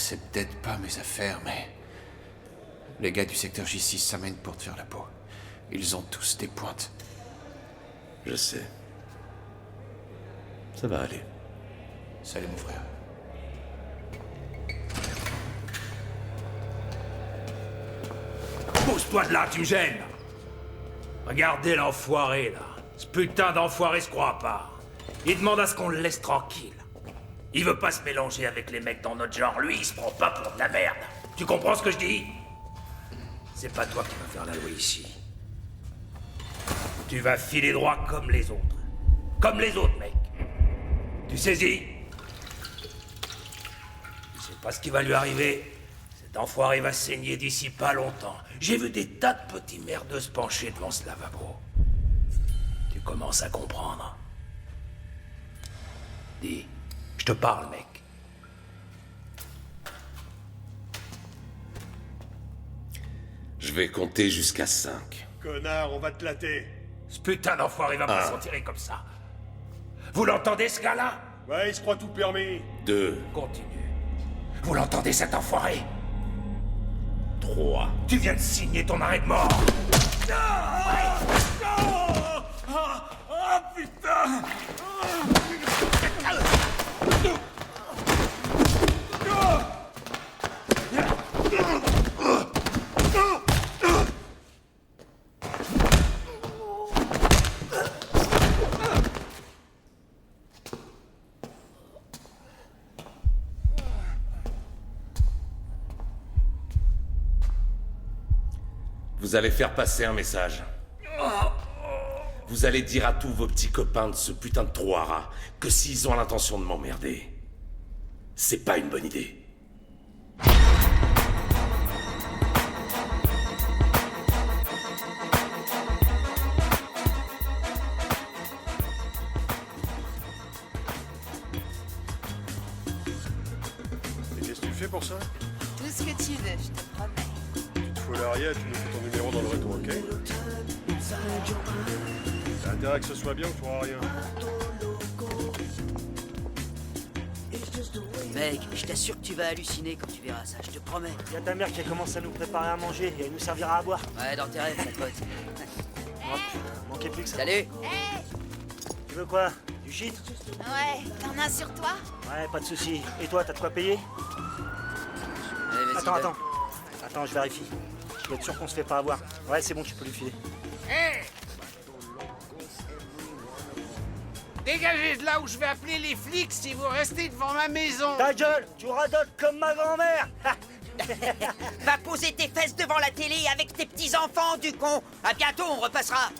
c'est peut-être pas mes affaires, mais... Les gars du secteur J6 s'amènent pour te faire la peau. Ils ont tous des pointes. Je sais. Ça va aller. Salut mon frère. Pousse-toi de là, tu me gênes. Regardez l'enfoiré, là. Ce putain d'enfoiré se croit pas. Il demande à ce qu'on le laisse tranquille. Il veut pas se mélanger avec les mecs dans notre genre. Lui, il se prend pas pour de la merde. Tu comprends ce que je dis? C'est pas toi qui vas faire la loi ici. Tu vas filer droit comme les autres. Comme les autres, mec. Tu saisis? Tu sais pas ce qui va lui arriver. Cet enfoiré va saigner d'ici pas longtemps. J'ai vu des tas de petits merdeux se pencher devant ce lavabo. Tu commences à comprendre. Dis, je te parle, mec. Je vais compter jusqu'à 5. Connard, on va te latter. Ce putain d'enfoiré va pas s'en tirer comme ça. Vous l'entendez, ce gars-là? Ouais, il se croit tout permis. 2. Continue. Vous l'entendez, cet enfoiré? 3. Tu viens de signer ton arrêt de mort. Putain! Vous allez faire passer un message. Vous allez dire à tous vos petits copains de ce putain de trou à rats que s'ils ont l'intention de m'emmerder, c'est pas une bonne idée. Et qu'est-ce que tu fais pour ça? Tout ce que tu veux, je te promets. Tu te fous l'arrière, tu nous fais ton numéro dans le retour, ok? T'as intérêt que ce soit bien ou tu feras rien. Mec, je t'assure que tu vas halluciner quand tu verras ça, je te promets. Y a ta mère qui commence à nous préparer à manger et elle nous servira à boire. Ouais, dans tes rêves, mon pote. Oh, manquait plus que ça. Salut. Hey! Tu veux quoi? Du shit? Ouais, t'en as sur toi? Ouais, pas de soucis. Et toi, t'as de quoi payer? Allez, vas-y, Attends, donne. attends. Attends, je vérifie. Je dois être sûr qu'on se fait pas avoir. Ouais, c'est bon, tu peux lui filer. Dégagez de là où je vais appeler les flics si vous restez devant ma maison. Ta gueule! Tu radotes comme ma grand-mère! Va poser tes fesses devant la télé avec tes petits-enfants, du con. À bientôt, on repassera.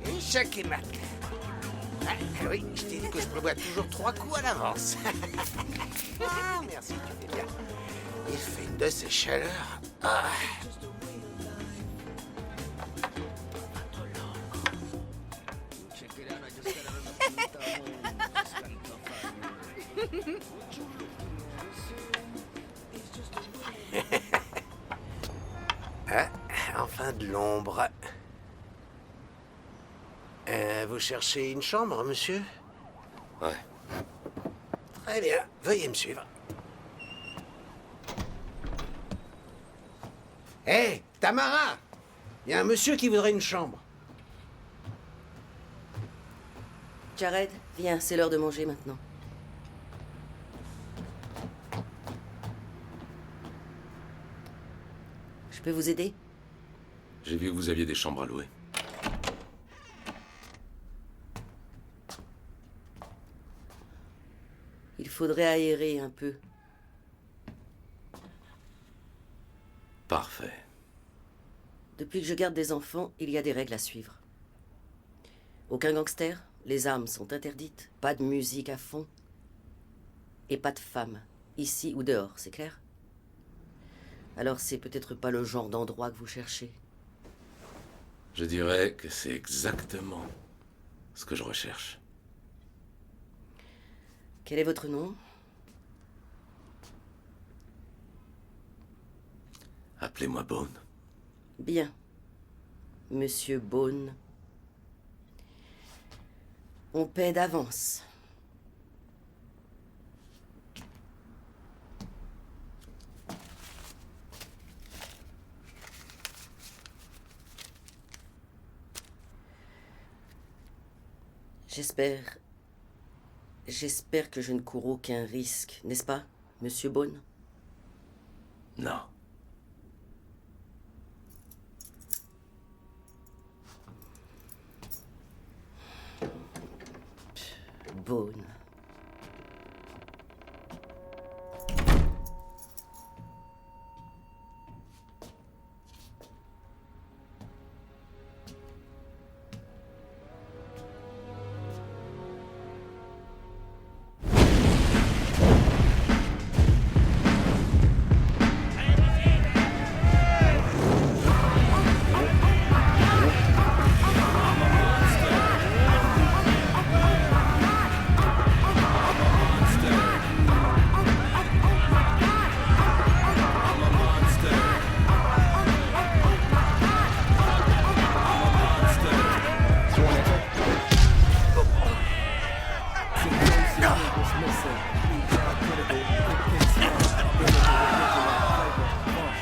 Échec et mat. Ah, oui, je t'ai dit que je prévois toujours 3 coups à l'avance. Ah, merci, tu fais bien. Il fait une de ces chaleurs. Ah. Ah, enfin de l'ombre. Vous cherchez une chambre, monsieur? Ouais. Très bien, veuillez me suivre. Hé, Tamara! Il y a un monsieur qui voudrait une chambre. Jared, viens, c'est l'heure de manger maintenant. Je peux vous aider? J'ai vu que vous aviez des chambres à louer. Il faudrait aérer un peu. Parfait. Depuis que je garde des enfants, il y a des règles à suivre. Aucun gangster, les armes sont interdites, pas de musique à fond, et pas de femmes, ici ou dehors, c'est clair? Alors c'est peut-être pas le genre d'endroit que vous cherchez. Je dirais que c'est exactement ce que je recherche. Quel est votre nom? Appelez-moi Bone. Bien. Monsieur Bone. On paie d'avance. J'espère que je ne cours aucun risque, n'est-ce pas, Monsieur Bone? Non. Bone.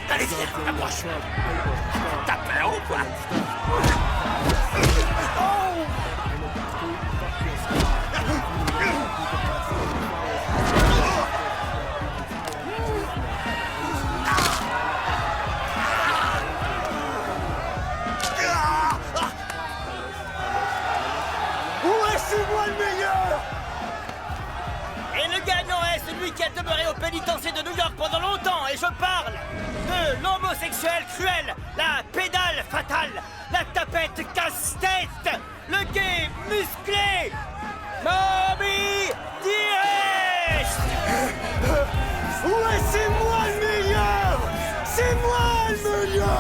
Allez, viens, approche. T'as peur ou quoi? Ouais, c'est moi le meilleur! Et le gagnant est celui qui a demeuré au pénitencier de New York pendant longtemps, et je parle de l'homosexuel cruel, la pédale fatale, la tapette casse-tête, le gay musclé, Moby Dearest! Ouais, c'est moi le meilleur! C'est moi le meilleur!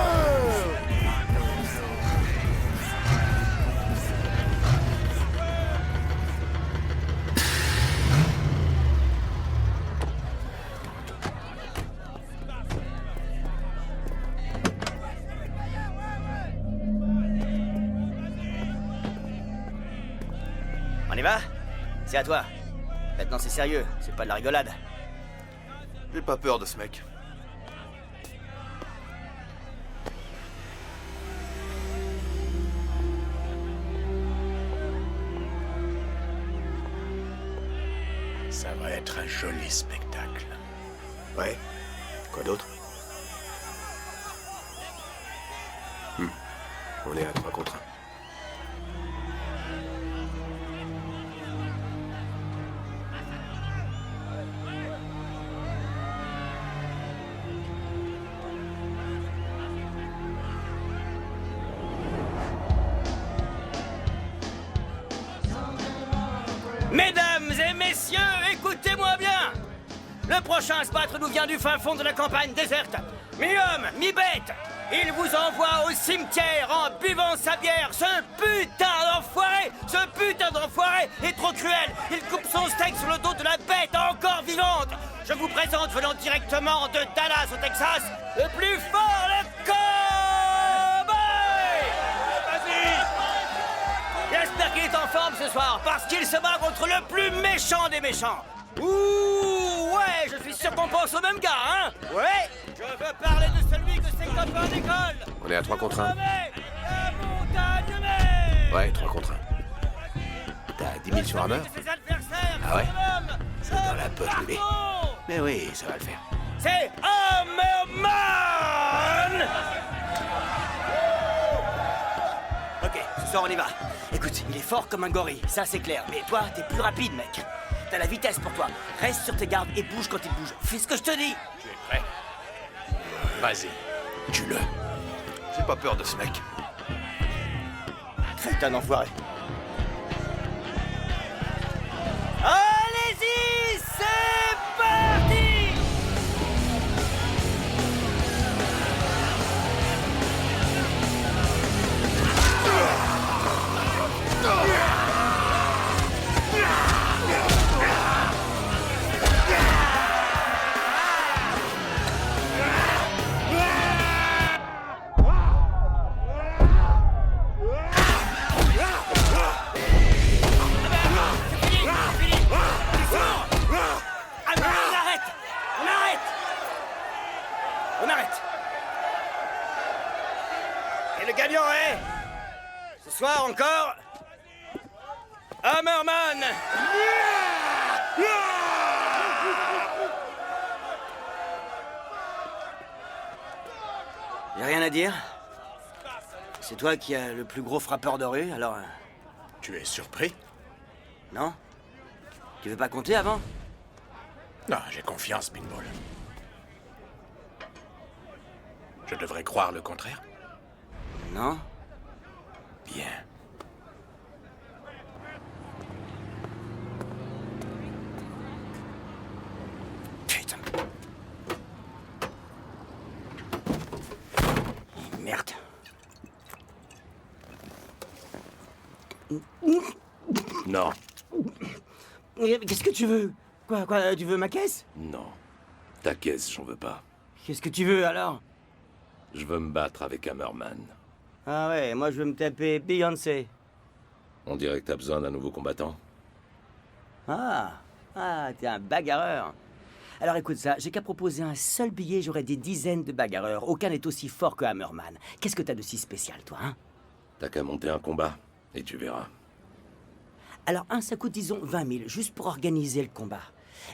On y va? C'est à toi. Maintenant c'est sérieux, c'est pas de la rigolade. J'ai pas peur de ce mec. Ça va être un joli spectacle. Ouais. Quoi d'autre? On est à 3 contre 1. Mesdames et messieurs, écoutez-moi bien! Le prochain à se battre nous vient du fin fond de la campagne déserte. Mi-homme, mi-bête, il vous envoie au cimetière en buvant sa bière. Ce putain d'enfoiré est trop cruel. Il coupe son steak sur le dos de la bête encore vivante. Je vous présente, venant directement de Dallas au Texas, le plus fort, le cowboy! J'espère qu'il est en forme ce soir, parce qu'il se bat contre le plus méchant des méchants. Ouh, ouais, je suis sûr qu'on pense au même gars, hein? Ouais, je veux parler de celui que ses copains d'école. On est à 3 contre 1. La montagne mer. Ouais, 3 contre 1. T'as 10 000 sur Hammer? Ses adversaires, Ah ouais? c'est dans la poche, bébé. Mais oui, ça va le faire. C'est Hammerman! Ok, ce soir on y va. Écoute, il est fort comme un gorille, ça c'est clair. Mais toi, t'es plus rapide, mec. T'as la vitesse pour toi. Reste sur tes gardes et bouge quand il bouge. Fais ce que je te dis. Tu es prêt? Vas-y, tue-le. J'ai pas peur de ce mec. Putain d'enfoiré. Allez-y, c'est parti! On arrête. Et le gagnant est... Ce soir encore... Hammerman. Y'a rien à dire. C'est toi qui as le plus gros frappeur de rue, alors... Tu es surpris? Non? Tu veux pas compter avant? Non, j'ai confiance, Pinball. Je devrais croire le contraire? Non? Bien. Putain. Merde. Non, Qu'est-ce que tu veux? Quoi, tu veux ma caisse? non. Ta caisse, j'en veux pas. Qu'est-ce que tu veux alors? Je veux me battre avec Hammerman. Ah ouais, moi je veux me taper Beyoncé. On dirait que t'as besoin d'un nouveau combattant. Ah, t'es un bagarreur. Alors écoute ça, j'ai qu'à proposer un seul billet, j'aurai des dizaines de bagarreurs. Aucun n'est aussi fort que Hammerman. Qu'est-ce que t'as de si spécial, toi, hein? T'as qu'à monter un combat, et tu verras. Alors un, ça coûte disons 20 000, juste pour organiser le combat.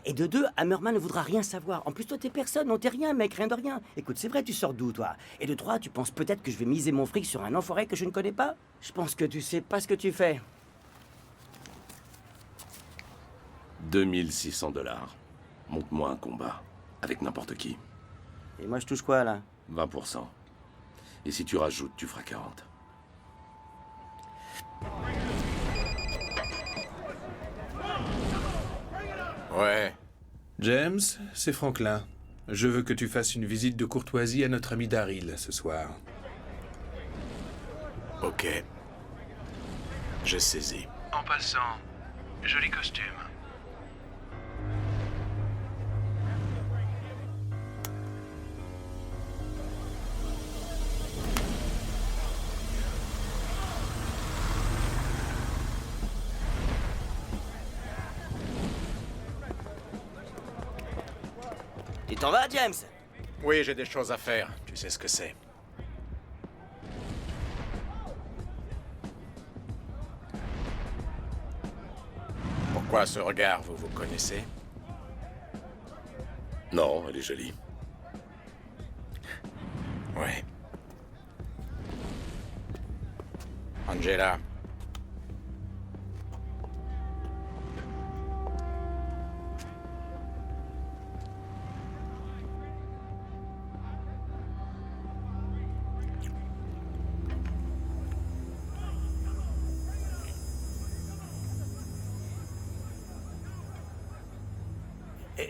Et de deux, Hammerman ne voudra rien savoir. En plus, toi, t'es personne, non, t'es rien, mec, rien de rien. Écoute, c'est vrai, tu sors d'où, toi? Et de trois, tu penses peut-être que je vais miser mon fric sur un enfoiré que je ne connais pas? Je pense que tu sais pas ce que tu fais. 2600 $. Monte-moi un combat, avec n'importe qui. Et moi, je touche quoi, là? 20%. Et si tu rajoutes, tu feras 40. Ouais. James, c'est Franklin. Je veux que tu fasses une visite de courtoisie à notre ami Daryl ce soir. Ok. Je saisis. En passant, joli costume. Tu t'en vas, James? Oui, j'ai des choses à faire. Tu sais ce que c'est. Pourquoi ce regard, vous vous connaissez? Non, elle est jolie. Ouais. Angela.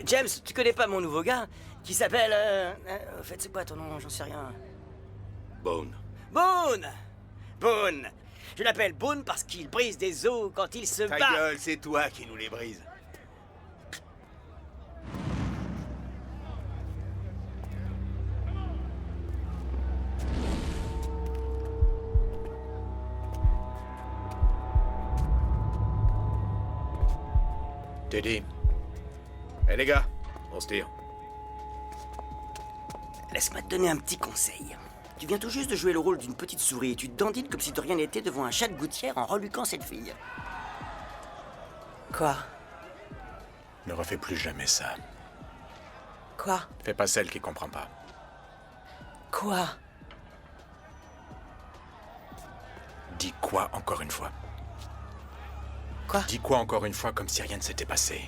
James, tu connais pas mon nouveau gars qui s'appelle... En fait, c'est quoi ton nom? J'en sais rien. Bone. Boone! Boone! Je l'appelle Boone parce qu'il brise des os quand il se Ta bat. gueule, c'est toi qui nous les brise. Teddy. Eh les gars, on se tire. Laisse-moi te donner un petit conseil. Tu viens tout juste de jouer le rôle d'une petite souris et tu te dandines comme si de rien n'était devant un chat de gouttière en reluquant cette fille. Quoi? Ne refais plus jamais ça. Quoi? Fais pas celle qui comprend pas. Quoi? Dis quoi encore une fois? Quoi? Dis quoi encore une fois comme si rien ne s'était passé?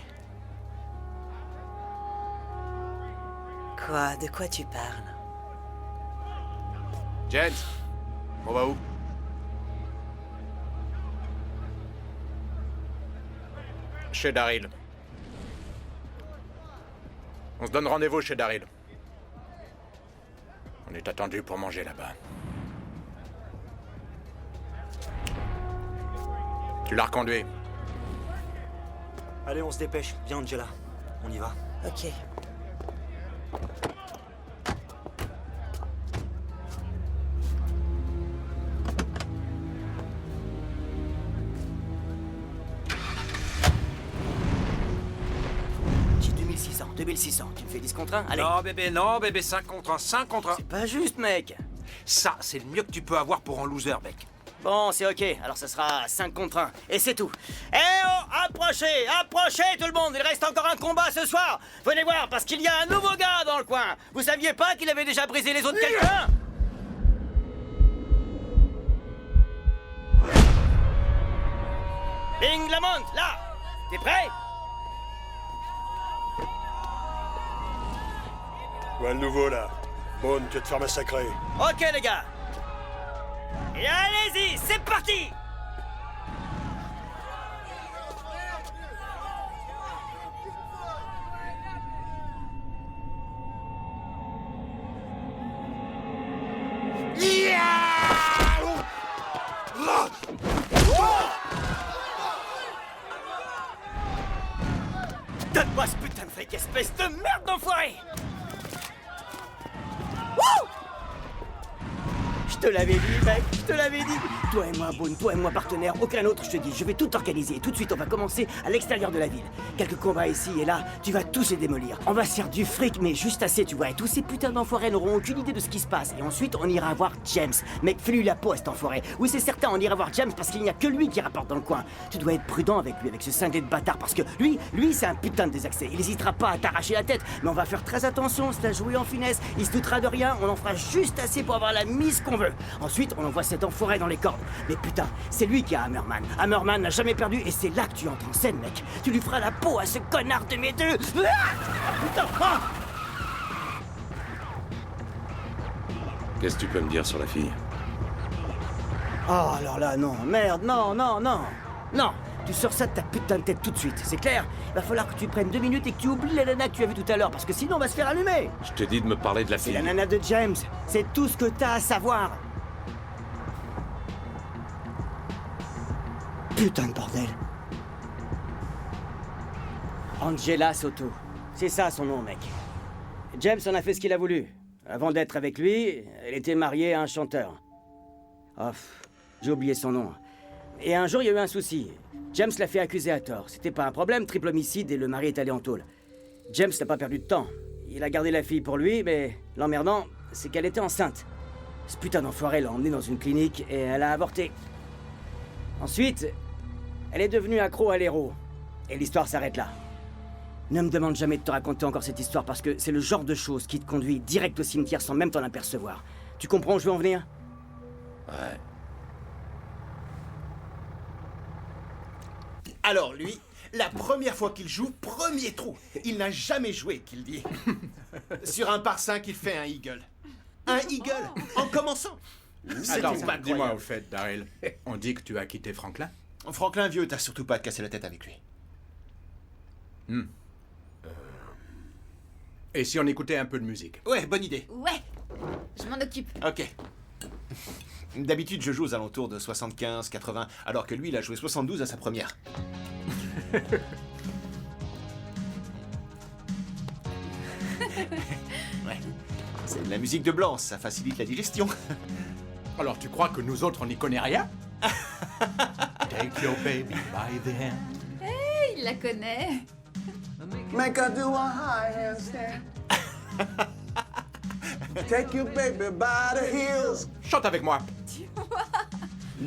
Quoi? De quoi tu parles? James, on va où? Chez Daryl. On se donne rendez-vous chez Daryl. On est attendu pour manger là-bas. Tu l'as reconduit. Allez, on se dépêche. Viens, Angela. On y va. Ok. J'ai 2600. 2600. Tu me fais 10 contre 1? Allez. Non, bébé, 5 contre 1, 5 contre 1. C'est pas juste, mec. Ça, c'est le mieux que tu peux avoir pour un loser, mec. Bon, c'est ok. Alors ça sera 5 contre 1. Et c'est tout. Eh oh, approchez, approchez tout le monde. Il reste encore un combat ce soir. Venez voir, parce qu'il y a un nouveau gars dans le coin. Vous saviez pas qu'il avait déjà brisé les os de quelqu'un? Bing Lamont, là. T'es prêt? Quoi le nouveau, là? Bone, tu vas te faire massacrer. Ok, les gars. Et allez-y, c'est parti! Donne-moi ce putain de fric, espèce de merde d'enfoiré! Wouh! Je te l'avais dit, mec, je te l'avais dit. Toi et moi, Boone, toi et moi, partenaire, aucun autre, je te dis. Je vais tout organiser. Tout de suite, on va commencer à l'extérieur de la ville. Quelques combats ici et là, tu vas tous les démolir. On va se faire du fric, mais juste assez, tu vois. Et tous ces putains d'enfoirés n'auront aucune idée de ce qui se passe. Et ensuite, on ira voir James. Mec, fais-lui la peau à cet enfoiré. Oui, c'est certain, on ira voir James parce qu'il n'y a que lui qui rapporte dans le coin. Tu dois être prudent avec lui, avec ce cinglé de bâtard, parce que lui, c'est un putain de désaxé. Il hésitera pas à t'arracher la tête. Mais on va faire très attention, c'est à jouer en finesse. Il se doutera de rien, on en fera juste assez pour avoir la mise qu'on veut. Ensuite, on envoie cet enfoiré dans les cordes. Mais putain, c'est lui qui a Hammerman. Hammerman n'a jamais perdu et c'est là que tu entres en scène, mec. Tu lui feras la peau à ce connard de mes deux. Putain, ah! Qu'est-ce que tu peux me dire sur la fille? Oh, alors là, non. Merde, non. Non, tu sors ça de ta putain de tête tout de suite, c'est clair? Il va falloir que tu prennes 2 minutes et que tu oublies la nana que tu as vue tout à l'heure, parce que sinon on va se faire allumer. Je te dis de me parler de la C'est fille. la nana de James. C'est tout ce que t'as à savoir. Putain de bordel. Angela Soto. C'est ça son nom, mec. James en a fait ce qu'il a voulu. Avant d'être avec lui, elle était mariée à un chanteur. Oh, j'ai oublié son nom. Et un jour, il y a eu un souci. James l'a fait accuser à tort. C'était pas un problème, triple homicide, et le mari est allé en tôle. James n'a pas perdu de temps. Il a gardé la fille pour lui, mais l'emmerdant, c'est qu'elle était enceinte. Ce putain d'enfoiré l'a emmenée dans une clinique et elle a avorté. Ensuite, elle est devenue accro à l'héros. Et l'histoire s'arrête là. Ne me demande jamais de te raconter encore cette histoire parce que c'est le genre de chose qui te conduit direct au cimetière sans même t'en apercevoir. Tu comprends où je veux en venir? Ouais. Alors lui, la première fois qu'il joue, premier trou. Il n'a jamais joué, qu'il dit. Sur un par 5, il fait un eagle. Un eagle, en commençant. Attends, dis-moi au fait, Daryl. On dit que tu as quitté Franklin? Franklin, vieux, t'as surtout pas à te casser la tête avec lui. Et si on écoutait un peu de musique? Ouais, bonne idée. Ouais, je m'en occupe. Ok. D'habitude, je joue aux alentours de 75, 80, alors que lui, il a joué 72 à sa première. Ouais. C'est de la musique de blanc, ça facilite la digestion. Alors tu crois que nous autres, on n'y connaît rien? Take your baby by the hand. Hey, il la connaît. Make her do a high handstand. Take your baby by the heels. Chante avec moi.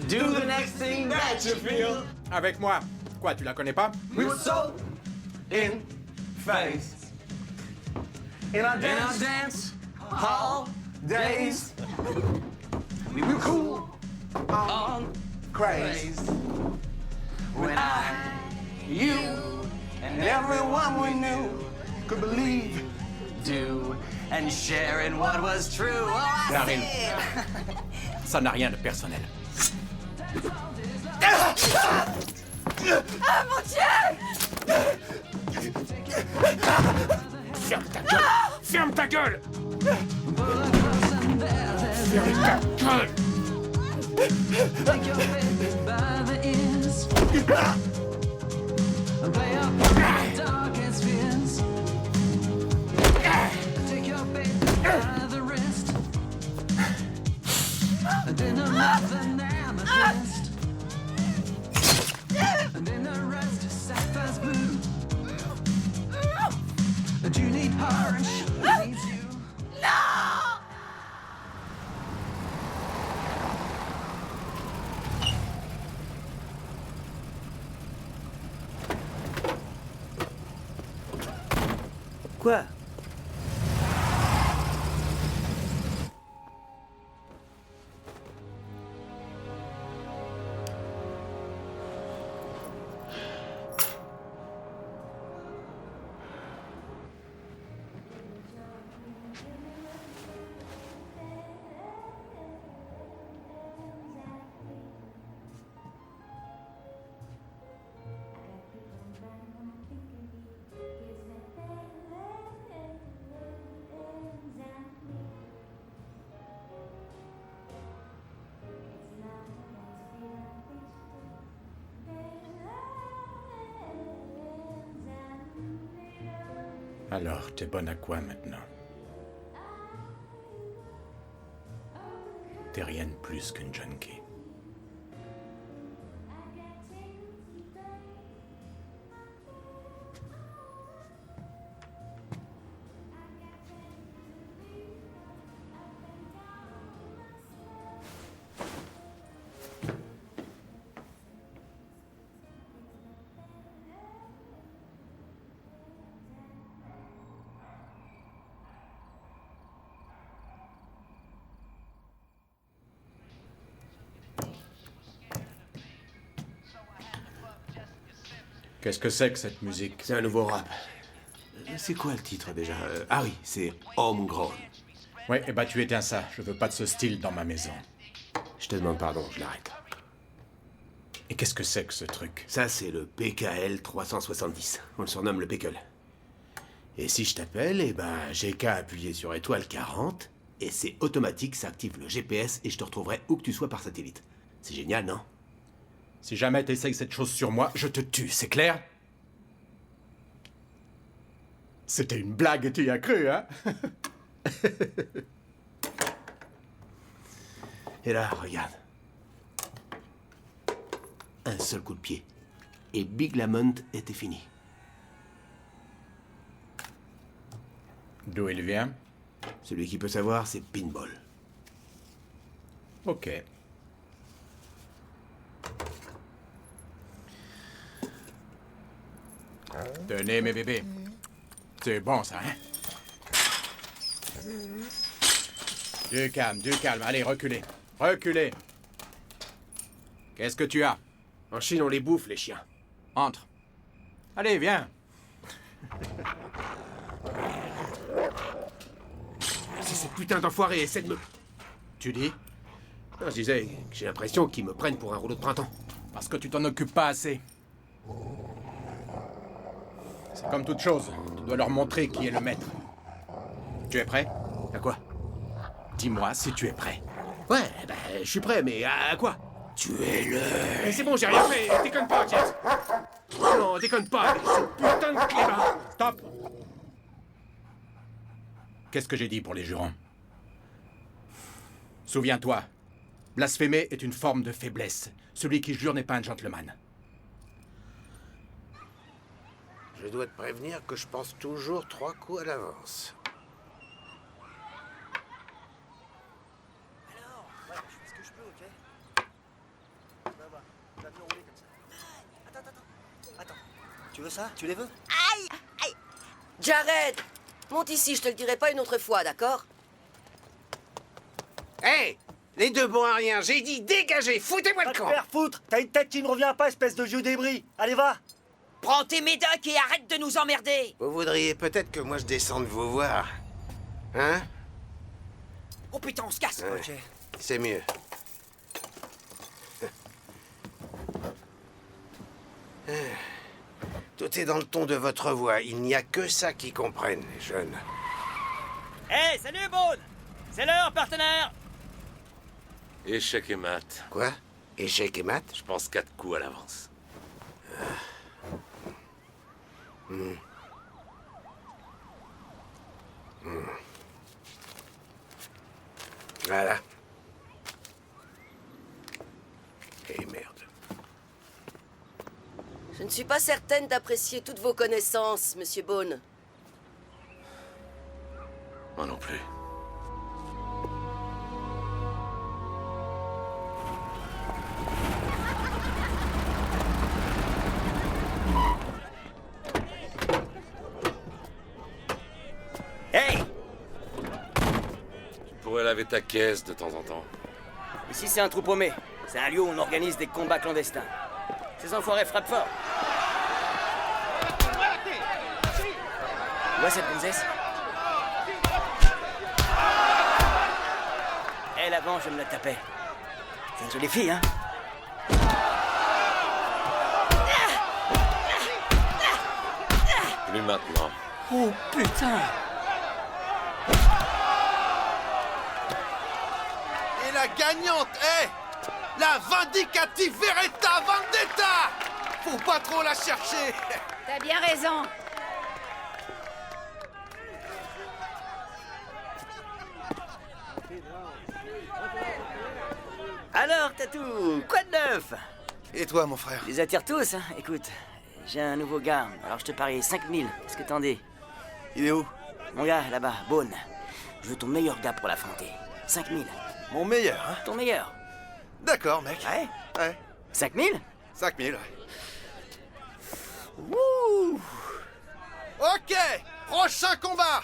Do the next thing that you feel. Avec moi. Quoi, tu la connais pas? We were so in phase. In our dance hall days. We were cool on craze. When you, and everyone we knew could believe, do, and share in what was true. Oh, Daryl, ça n'a rien de personnel. Ah mon Dieu! Ferme ta gueule! Ferme ta gueule! Ferme ta gueule! quoi? Alors, t'es bonne à quoi maintenant? T'es rien de plus qu'une junkie. Qu'est-ce que c'est que cette musique? C'est un nouveau rap. C'est quoi le titre déjà? Ah oui, c'est Homegrown. Ouais, eh ben tu éteins ça. Je veux pas de ce style dans ma maison. Je te demande pardon, je l'arrête. Et qu'est-ce que c'est que ce truc? Ça, c'est le PKL 370. On le surnomme le Pickle. Et si je t'appelle, eh ben, j'ai qu'à appuyer sur étoile 40, et c'est automatique, ça active le GPS, et je te retrouverai où que tu sois par satellite. C'est génial, non? Si jamais t'essayes cette chose sur moi, je te tue, c'est clair? C'était une blague et tu y as cru, hein? Et là, regarde. Un seul coup de pied. Et Big Lamont était fini. D'où il vient? Celui qui peut savoir, c'est Pinball. Ok. Tenez, mes bébés. C'est bon, ça, hein? Du calme. Allez, reculez. Reculez. Qu'est-ce que tu as? En Chine, on les bouffe, les chiens. Entre. Allez, viens. Si ces putains d'enfoirés essaient de me... Tu dis? Non, je disais que j'ai l'impression qu'ils me prennent pour un rouleau de printemps. Parce que tu t'en occupes pas assez. C'est comme toute chose. Tu dois leur montrer qui est le maître. Tu es prêt? À quoi? Dis-moi si tu es prêt. Ouais, ben, je suis prêt, mais à quoi? Tuez-le. Mais c'est bon, j'ai rien fait. Déconne pas, James. Non, déconne pas. Cette putain de clébard. Stop. Qu'est-ce que j'ai dit pour les jurons? Souviens-toi, blasphémer est une forme de faiblesse. Celui qui jure n'est pas un gentleman. Je dois te prévenir que je pense toujours 3 coups à l'avance. Alors, ouais, je fais ce que je peux, ok? Va venir rouler comme ça. Attends. Tu veux ça? Tu les veux? Aïe! Jared! Monte ici, je te le dirai pas une autre fois, d'accord? Hé! Les deux bons à rien, j'ai dit dégagez, foutez-moi Va le te camp! faire foutre! T'as une tête qui ne revient pas, espèce de vieux débris! Allez, va! Prends tes médocs et arrête de nous emmerder! Vous voudriez peut-être que moi je descende vous voir. Hein? Oh putain, on se casse! Ouais, Ok. c'est mieux. Tout est dans le ton de votre voix. Il n'y a que ça qui comprennent, les jeunes. Hey, salut, Bone! C'est l'heure, partenaire! Échec et mat. Quoi? Échec et mat? Je pense 4 coups à l'avance. Voilà. Et merde. Je ne suis pas certaine d'apprécier toutes vos connaissances, Monsieur Bone. Moi non plus. avait ta caisse de temps en temps. Ici, c'est un trou paumé. C'est un lieu où on organise des combats clandestins. Ces enfoirés frappent fort. Tu vois cette princesse? Elle, avant, je me la tapais. C'est une jolie fille, hein? Plus maintenant. Oh, putain! Et la gagnante est... la Vindicative Veretta Vendetta! Faut pas trop la chercher! T'as bien raison. Alors, Tatou, quoi de neuf? Et toi, mon frère? Je les attire tous, hein? Écoute, j'ai un nouveau gars, alors je te parie 5000. Qu'est-ce que t'en dis? Il est où? Mon gars, là-bas, Bone. Je veux ton meilleur gars pour l'affronter. 5000. Mon meilleur, hein? Ton meilleur. D'accord, mec. Ouais? Ouais. 5000? 5000, ouais. Wouh! Ok! Prochain combat!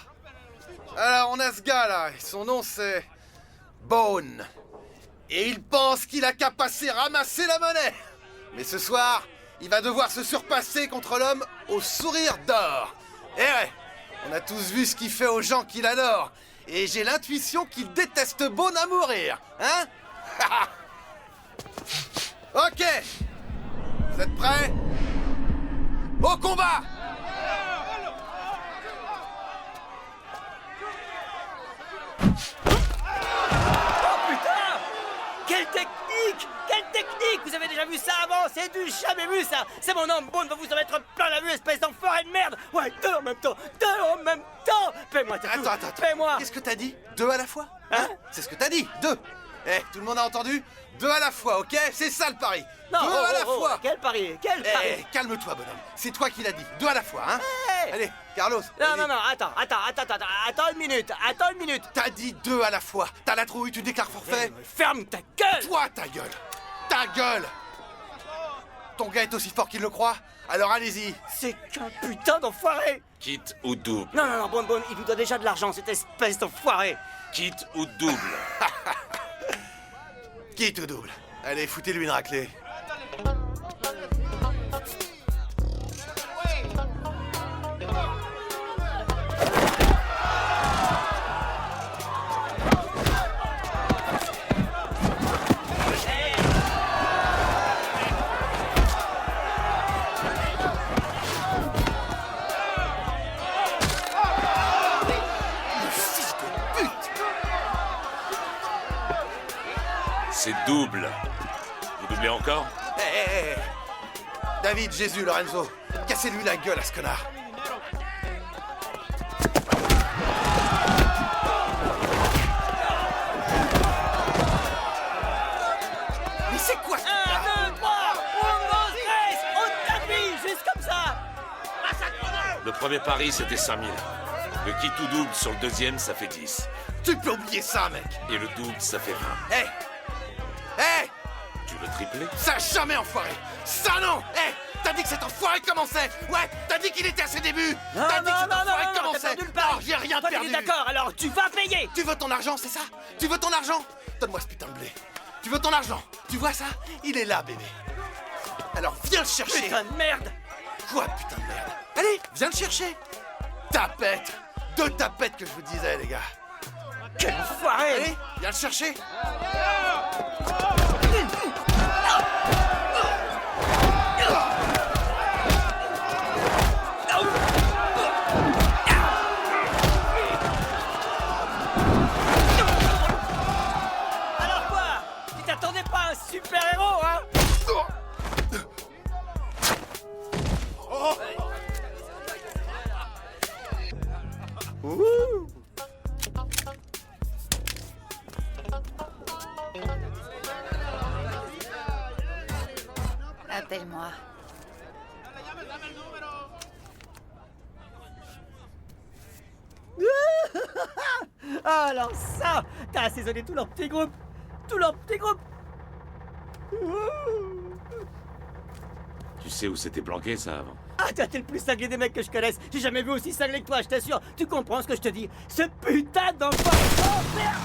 Alors, on a ce gars-là, et son nom c'est... Bone. Et il pense qu'il a qu'à passer ramasser la monnaie. Mais ce soir, il va devoir se surpasser contre l'homme au sourire d'or. Et ouais, on a tous vu ce qu'il fait aux gens qu'il adore. Et j'ai l'intuition qu'il déteste Bone à mourir. Hein? Ok! Vous êtes prêts? Au combat! Quelle technique! Quelle technique! Vous avez déjà vu ça avant? C'est du jamais vu, ça! C'est mon homme, Bone va vous en mettre plein la vue, espèce d'enfoiré de merde! Ouais, deux en même temps! Deux en même temps! Paie-moi, Tatou! Attends. Paie-moi! Qu'est-ce que t'as dit? Deux à la fois? Hein? C'est ce que t'as dit, deux! Eh, tout le monde a entendu? Deux à la fois, ok? C'est ça le pari! Non, deux à la fois! Quel pari? Quel pari? Eh, calme-toi, bonhomme. C'est toi qui l'as dit. Deux à la fois, hein? Hey. Allez, Carlos. Non, vas-y. non, attends une minute! T'as dit deux à la fois. T'as la trouille, tu déclares forfait? Ferme ta gueule! Toi, ta gueule! Ta gueule! Ton gars est aussi fort qu'il le croit? Alors allez-y! C'est qu'un putain d'enfoiré! Quitte ou double. Non, Bone, il nous doit déjà de l'argent, cette espèce d'enfoiré! Quitte ou double. Quitte ou double? Allez, foutez-lui une raclée. C'est double. Vous doublez encore? Hé. David, Jésus, Lorenzo, cassez-lui la gueule à ce connard. Mais c'est quoi ce 1, 2, 3, on stress, on tapis, juste comme ça! Le premier pari, c'était 5000. Le quitte ou double sur le deuxième, ça fait 10. Tu peux oublier ça, mec. Et le double, ça fait 20. Hé! Tu veux tripler? Ça jamais enfoiré! Ça non! T'as dit que cet enfoiré commençait! Ouais, t'as dit qu'il était à ses débuts! T'as dit que cet enfoiré t'as commençait! perdu le pari. Non, j'ai rien Toi, perdu! t'es d'accord, alors tu vas payer! Tu veux ton argent, c'est ça? Tu veux ton argent? Donne-moi ce putain de blé! Tu veux ton argent? Tu vois ça? Il est là, bébé! Alors viens le chercher! Putain de merde! Quoi, putain de merde? Allez, viens le chercher! Tapette! Deux tapettes que je vous disais, les gars! Quel enfoiré! Allez, viens le chercher! Alors quoi? Tu t'attendais pas à un super-héros, hein? Ouh. Appelle-moi. Ah, alors ça, t'as assaisonné tout leur petit groupe. Tout leur petit groupe. Tu sais où c'était planqué, ça, avant? Ah, t'es le plus cinglé des mecs que je connaisse. J'ai jamais vu aussi cinglé que toi, je t'assure. Tu comprends ce que je te dis? Ce putain d'enfant. Oh, merde.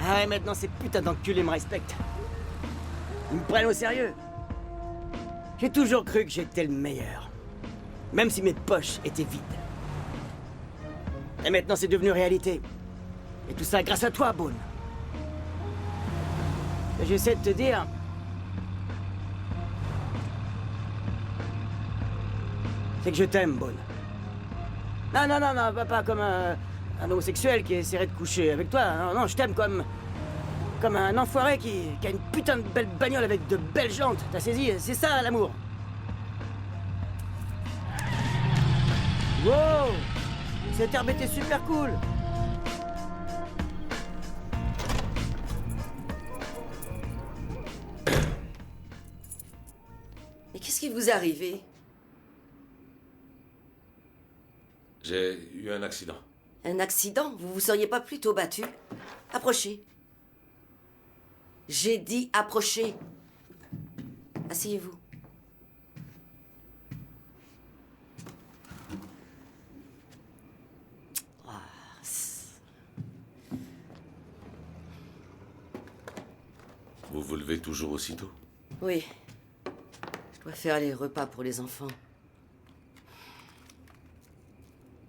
Ah ouais, maintenant ces putains d'enculés me respectent. Ils me prennent au sérieux. J'ai toujours cru que j'étais le meilleur. Même si mes poches étaient vides. Et maintenant c'est devenu réalité. Et tout ça grâce à toi, Bone. Et j'essaie de te dire... c'est que je t'aime, Bone. Non, non, non, non, pas comme un homosexuel qui essaierait de coucher avec toi. Non, non, je t'aime comme un enfoiré qui a une putain de belle bagnole avec de belles jantes. T'as saisi? C'est ça, l'amour. Wow! Cette herbe était super cool. Mais qu'est-ce qui vous est arrivé? J'ai eu un accident. Un accident? Vous vous seriez pas plutôt battu? Approchez. J'ai dit approchez. Asseyez-vous. Vous vous levez toujours aussitôt? Oui. Je dois faire les repas pour les enfants.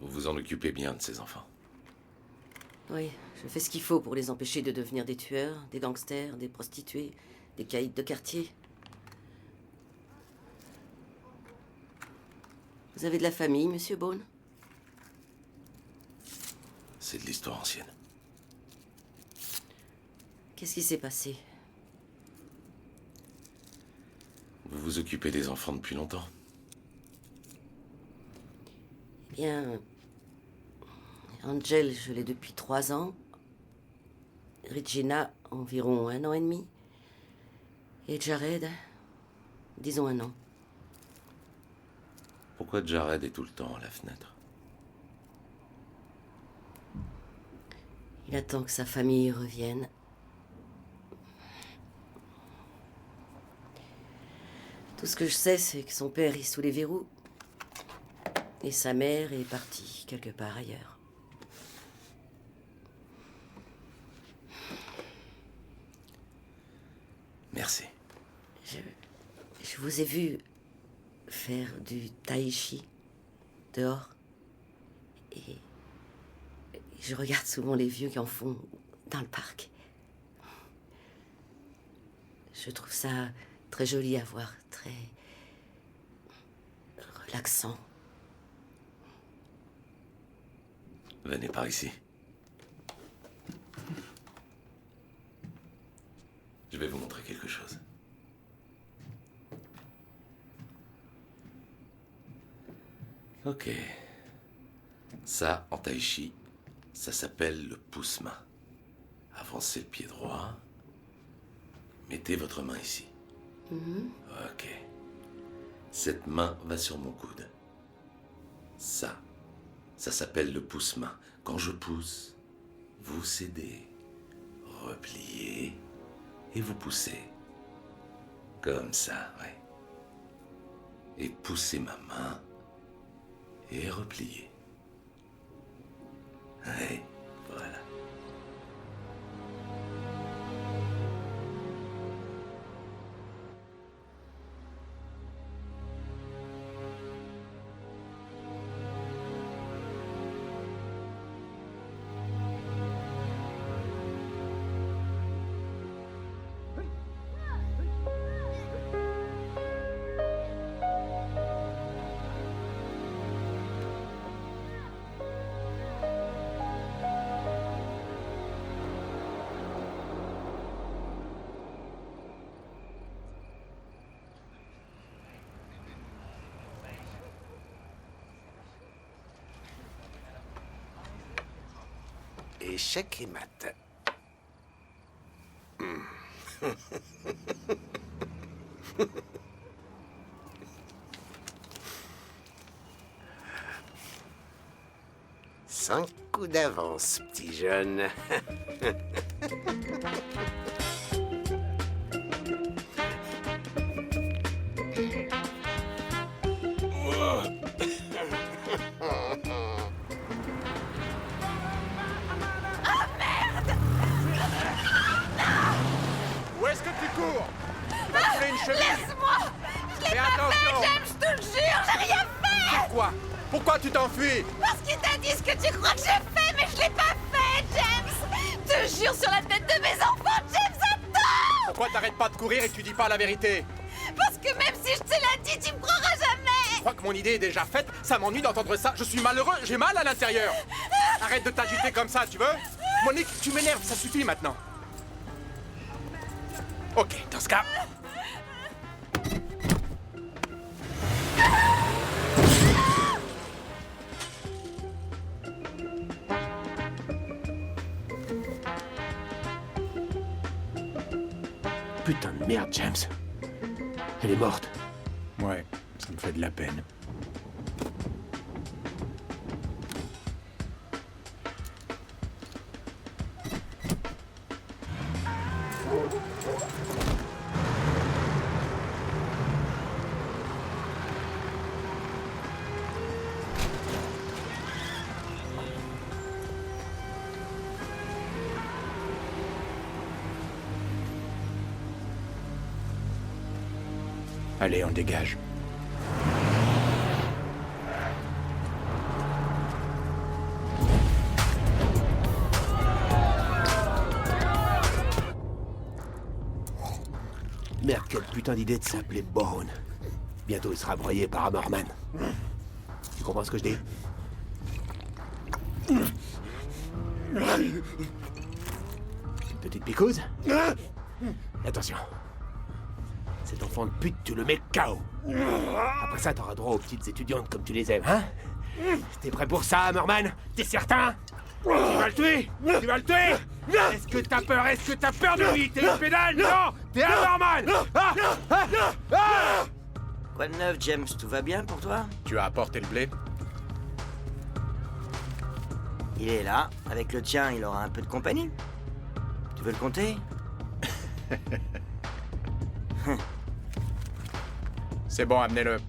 Vous vous en occupez bien de ces enfants. Oui, je fais ce qu'il faut pour les empêcher de devenir des tueurs, des gangsters, des prostituées, des caïds de quartier. Vous avez de la famille, monsieur Bone? C'est de l'histoire ancienne. Qu'est-ce qui s'est passé? Vous vous occupez des enfants depuis longtemps? Eh bien... Angel, je l'ai depuis 3 ans. Regina, environ 1 an et demi. Et Jared, disons 1 an. Pourquoi Jared est tout le temps à la fenêtre? Il attend que sa famille revienne. Tout ce que je sais, c'est que son père est sous les verrous. Et sa mère est partie quelque part ailleurs. Merci. Je vous ai vu faire du tai chi dehors. Et je regarde souvent les vieux qui en font dans le parc. Je trouve ça très joli à voir, très relaxant. Venez par ici. Je vais vous montrer quelque chose. Ok. Ça, en tai chi, ça s'appelle le pouce-main. Avancez le pied droit. Mettez votre main ici. Ok. Cette main va sur mon coude. Ça s'appelle le pouce-main. Quand je pousse, vous cédez, repliez et vous poussez. Comme ça, oui. Et poussez ma main et repliez. Oui, voilà. Échec et mat. Cinq coups d'avance, petit jeune. cours. Va couler une cheville. Laisse-moi! Je l'ai Fais pas attention. fait, James, je te le jure, j'ai rien fait! Pourquoi? Pourquoi tu t'enfuis? Parce qu'il t'a dit ce que tu crois que j'ai fait, mais je l'ai pas fait, James! Te jure sur la tête de mes enfants, James, attends! Pourquoi t'arrêtes pas de courir et que tu dis pas la vérité? Parce que même si je te l'ai dit, tu me croiras jamais! Je crois que mon idée est déjà faite, ça m'ennuie d'entendre ça. Je suis malheureux, j'ai mal à l'intérieur. Arrête de t'agiter comme ça, tu veux? Monique, tu m'énerves, ça suffit maintenant. Ok, dans ce cas... Putain de merde, James. Elle est morte. Ouais, ça me fait de la peine. Allez, on dégage. Merde, quelle putain d'idée de s'appeler Bone. Bientôt il sera broyé par Hammerman. Tu comprends ce que je dis? Une petite picouse? Attention. Cet enfant de pute, tu le mets KO. Après ça, t'auras droit aux petites étudiantes comme tu les aimes, hein? T'es prêt pour ça, Hammerman? T'es certain? Tu vas le tuer? Tu vas le tuer? Est-ce que t'as peur? Est-ce que t'as peur de lui? T'es une pédale? Non! T'es Hammerman! Quoi de neuf, James? Tout va bien pour toi? Tu as apporté le blé? Il est là. Avec le tien, il aura un peu de compagnie. Tu veux le compter? C'est bon, amenez-le.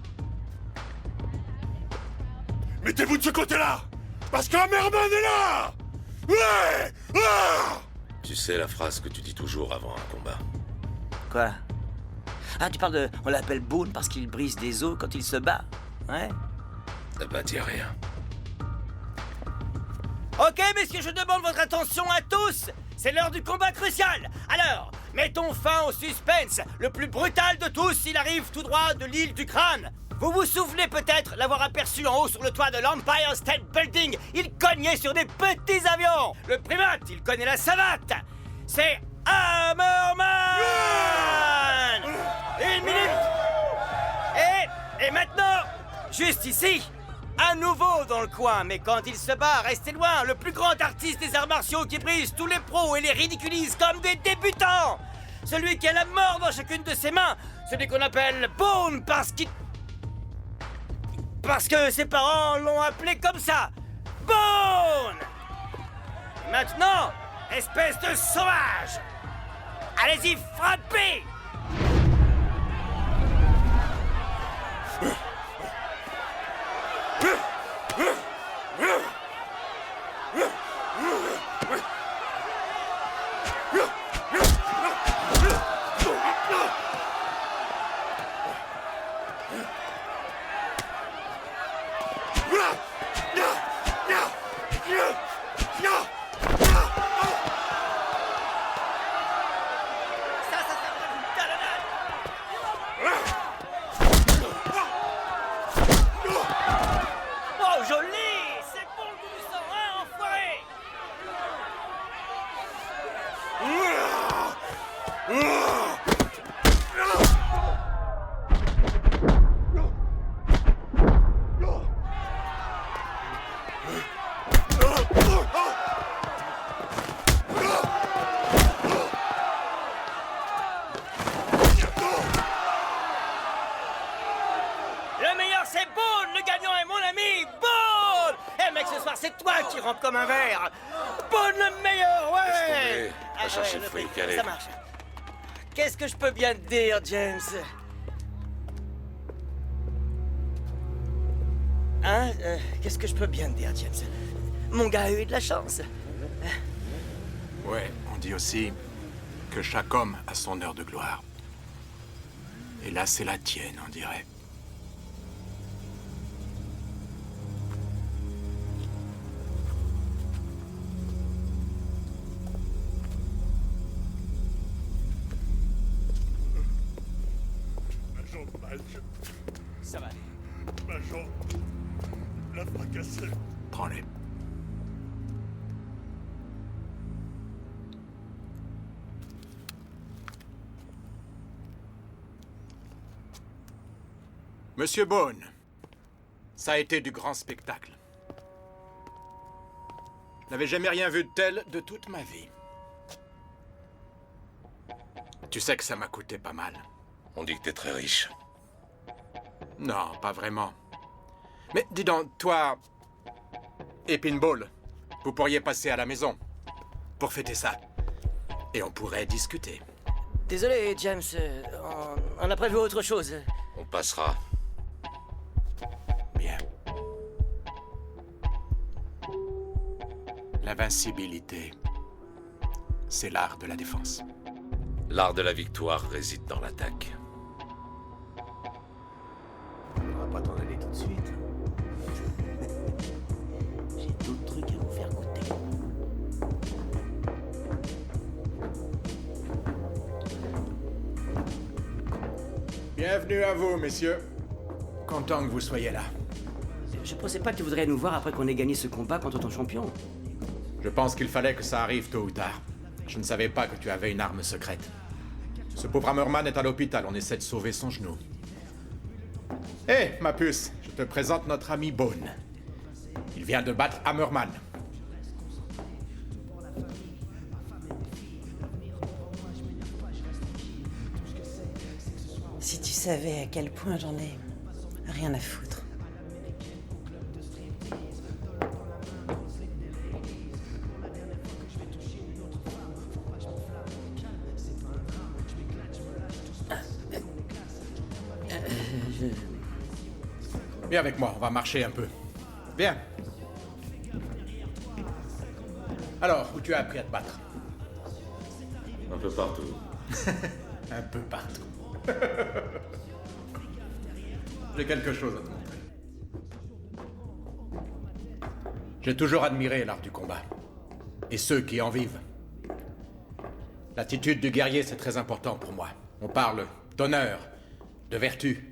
Mettez-vous de ce côté-là! Parce qu'Hammerman est là! Ouais! Ah! Tu sais la phrase que tu dis toujours avant un combat. Quoi? Ah, tu parles de... On l'appelle Boone parce qu'il brise des os quand il se bat? Ouais? Eh ben, dis rien. Ok, messieurs, je demande votre attention à tous. C'est l'heure du combat crucial. Alors, mettons fin au suspense. Le plus brutal de tous, il arrive tout droit de l'île du Crâne. Vous vous souvenez peut-être l'avoir aperçu en haut sur le toit de l'Empire State Building. Il cognait sur des petits avions. Le primate, il connaît la savate. C'est Hammerman. Une minute. Et maintenant, juste ici, à nouveau dans le coin, mais quand il se bat, restez loin, le plus grand artiste des arts martiaux qui brise tous les pros et les ridiculise comme des débutants. Celui qui a la mort dans chacune de ses mains, celui qu'on appelle Bone parce que ses parents l'ont appelé comme ça. Bone. Maintenant, espèce de sauvage, allez-y, frappez. Oh, joli! C'est bon le goût du sang, hein, enfoiré! Le meilleur, c'est Bone! Le gagnant est mon ami, Bone! Eh mec, ce soir, c'est toi qui rentre comme un verre! Bone le meilleur, ouais! Va chercher le fric, allez. Ça marche. Qu'est-ce que je peux bien te dire, James? Hein? Qu'est-ce que je peux bien te dire, James? Mon gars a eu de la chance. Ouais, on dit aussi que chaque homme a son heure de gloire. Et là, c'est la tienne, on dirait. Ma jambe mal, Ça va aller. ma jambe. La fracassée. Prends-les. Monsieur Bone, ça a été du grand spectacle. Je n'avais jamais rien vu de tel de toute ma vie. Tu sais que ça m'a coûté pas mal. On dit que t'es très riche. Non, pas vraiment. Mais dis donc, toi et Pinball, vous pourriez passer à la maison pour fêter ça. Et on pourrait discuter. Désolé, James, on a prévu autre chose. On passera. Bien. L'invincibilité, c'est l'art de la défense. L'art de la victoire réside dans l'attaque. On va pas t'en aller tout de suite. J'ai d'autres trucs à vous faire goûter. Bienvenue à vous, messieurs. Content que vous soyez là. Je pensais pas que tu voudrais nous voir après qu'on ait gagné ce combat contre ton champion. Je pense qu'il fallait que ça arrive tôt ou tard. Je ne savais pas que tu avais une arme secrète. Ce pauvre Hammerman est à l'hôpital, on essaie de sauver son genou. Hé, ma puce, je te présente notre ami Bone. Il vient de battre Hammerman. Si tu savais à quel point j'en ai rien à foutre. Viens avec moi, on va marcher un peu. Viens. Alors, où tu as appris à te battre? Un peu partout. Un peu partout. J'ai quelque chose à te montrer. J'ai toujours admiré l'art du combat. Et ceux qui en vivent. L'attitude du guerrier, c'est très important pour moi. On parle d'honneur, de vertu.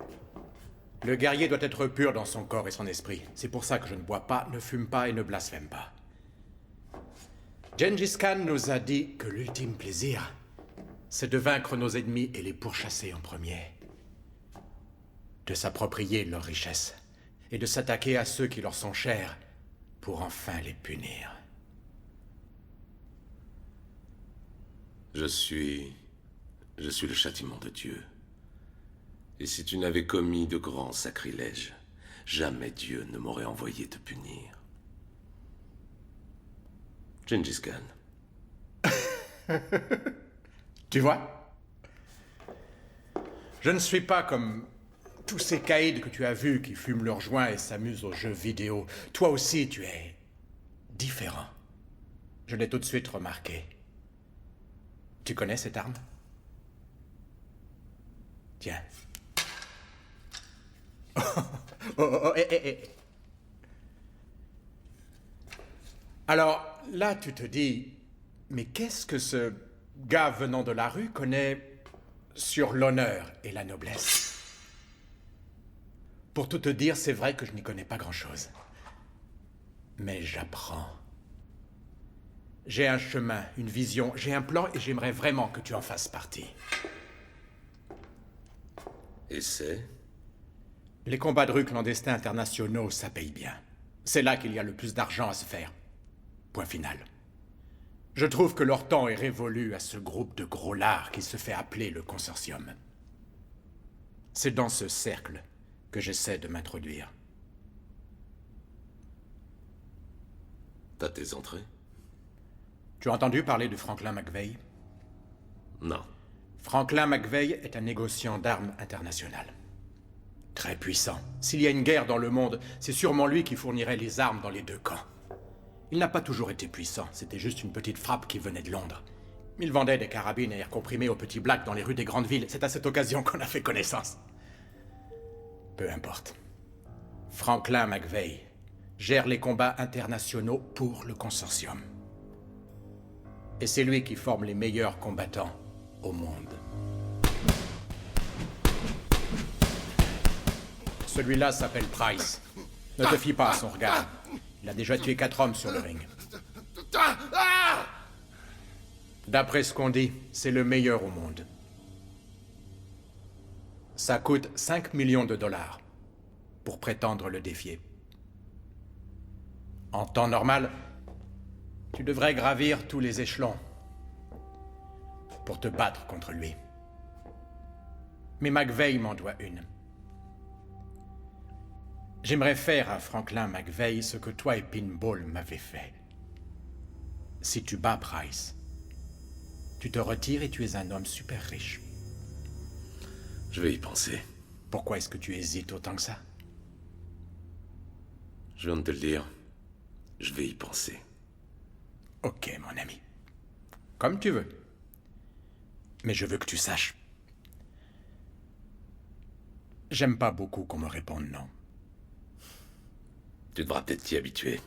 Le guerrier doit être pur dans son corps et son esprit. C'est pour ça que je ne bois pas, ne fume pas et ne blasphème pas. Gengis Khan nous a dit que l'ultime plaisir, c'est de vaincre nos ennemis et les pourchasser en premier. De s'approprier leurs richesses et de s'attaquer à ceux qui leur sont chers pour enfin les punir. Je suis le châtiment de Dieu. Et si tu n'avais commis de grands sacrilèges, jamais Dieu ne m'aurait envoyé te punir. Gengis Khan. Tu vois? Je ne suis pas comme tous ces caïds que tu as vus qui fument leurs joints et s'amusent aux jeux vidéo. Toi aussi, tu es différent. Je l'ai tout de suite remarqué. Tu connais cette arme? Tiens. Alors, là, tu te dis, mais qu'est-ce que ce gars venant de la rue connaît sur l'honneur et la noblesse? Pour tout te dire, c'est vrai que je n'y connais pas grand-chose. Mais j'apprends. J'ai un chemin, une vision, j'ai un plan et j'aimerais vraiment que tu en fasses partie. Et c'est? Les combats de rue clandestins internationaux, ça paye bien. C'est là qu'il y a le plus d'argent à se faire. Point final. Je trouve que leur temps est révolu à ce groupe de gros lards qui se fait appeler le consortium. C'est dans ce cercle que j'essaie de m'introduire. T'as tes entrées? Tu as entendu parler de Franklin McVeigh? Non. Franklin McVeigh est un négociant d'armes international. Très puissant. S'il y a une guerre dans le monde, c'est sûrement lui qui fournirait les armes dans les deux camps. Il n'a pas toujours été puissant, c'était juste une petite frappe qui venait de Londres. Il vendait des carabines et air comprimés aux petits blacks dans les rues des grandes villes. C'est à cette occasion qu'on a fait connaissance. Peu importe. Franklin McVeigh gère les combats internationaux pour le consortium. Et c'est lui qui forme les meilleurs combattants au monde. Celui-là s'appelle Price. Ne te fie pas à son regard. Il a déjà tué 4 hommes sur le ring. D'après ce qu'on dit, c'est le meilleur au monde. Ça coûte 5 millions de dollars pour prétendre le défier. En temps normal, tu devrais gravir tous les échelons pour te battre contre lui. Mais McVeigh m'en doit une. J'aimerais faire à Franklin McVeigh ce que toi et Pinball m'avez fait. Si tu bats Price, tu te retires et tu es un homme super riche. Je vais y penser. Pourquoi est-ce que tu hésites autant que ça? Je viens de te le dire. Je vais y penser. Ok, mon ami. Comme tu veux. Mais je veux que tu saches. J'aime pas beaucoup qu'on me réponde non. Tu devras peut-être t'y habituer.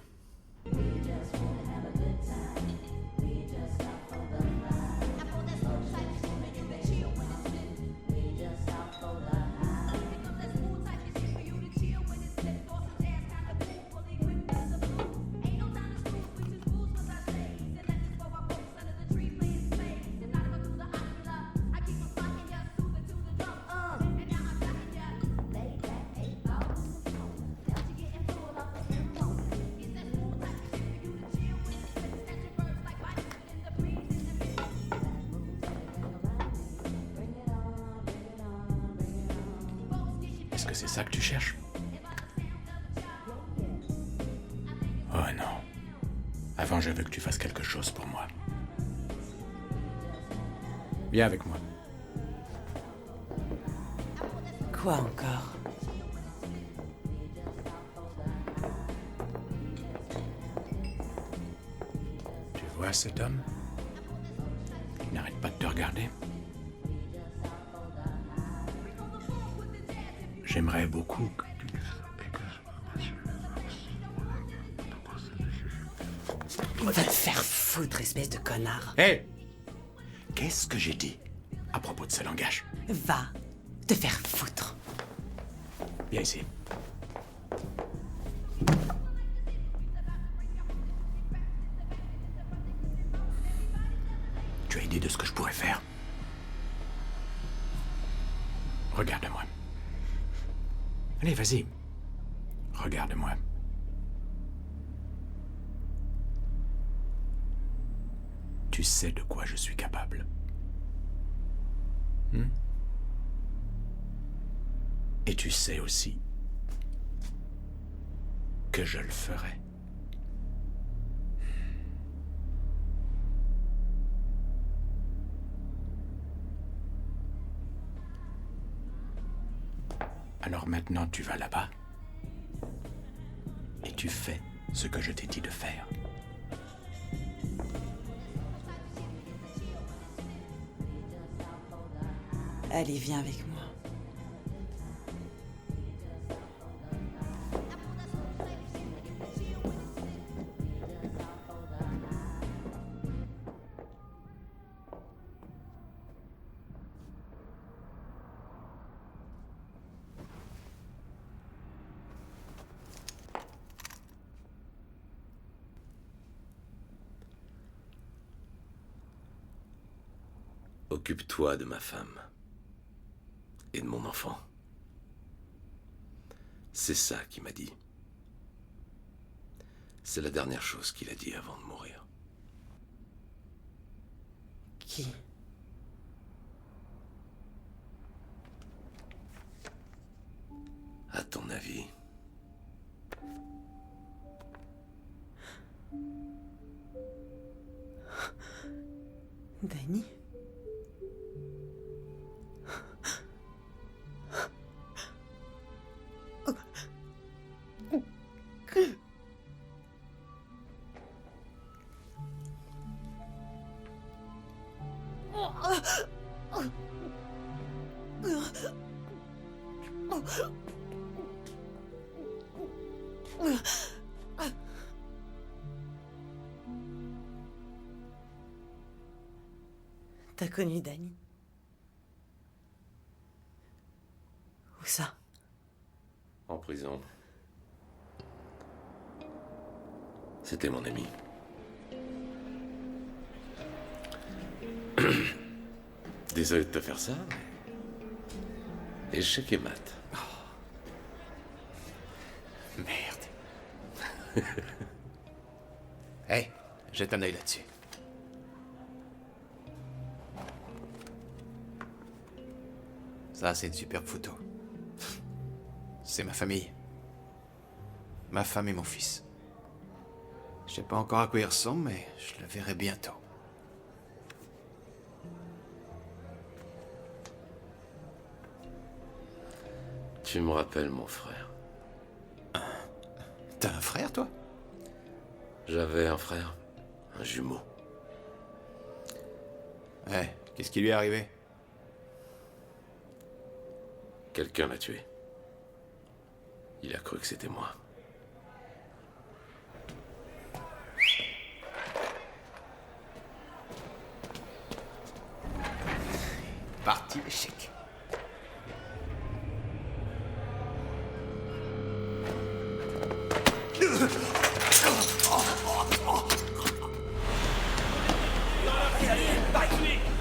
Est-ce que c'est ça que tu cherches? Oh non. Avant, je veux que tu fasses quelque chose pour moi. Viens avec moi. Quoi encore? Tu vois cet homme? Il n'arrête pas de te regarder. J'aimerais beaucoup que Va te faire foutre, espèce de connard. Hé! Qu'est-ce que j'ai dit à propos de ce langage? Va te faire foutre. Viens ici. Tu as idée de ce que je pourrais faire? Regarde-moi. Allez, vas-y. Regarde-moi. Tu sais de quoi je suis capable. Et tu sais aussi que je le ferai. Alors maintenant, tu vas là-bas et tu fais ce que je t'ai dit de faire. Allez, viens avec moi. Occupe-toi de ma femme. Et de mon enfant. C'est ça qu'il m'a dit. C'est la dernière chose qu'il a dit avant de mourir. Qui? À ton avis? Danny? T'as connu Danny? Où ça? En prison. C'était mon ami. Désolé de te faire ça, mais... Échec et mat. Merde. Hey, jette un œil là-dessus. Ça, c'est une superbe photo. C'est ma famille. Ma femme et mon fils. Je sais pas encore à quoi il ressemble, mais je le verrai bientôt. Tu me rappelles mon frère. T'as un frère, toi? J'avais un frère, un jumeau. Ouais, qu'est-ce qui lui est arrivé? Quelqu'un l'a tué. Il a cru que c'était moi. Partie d'échec.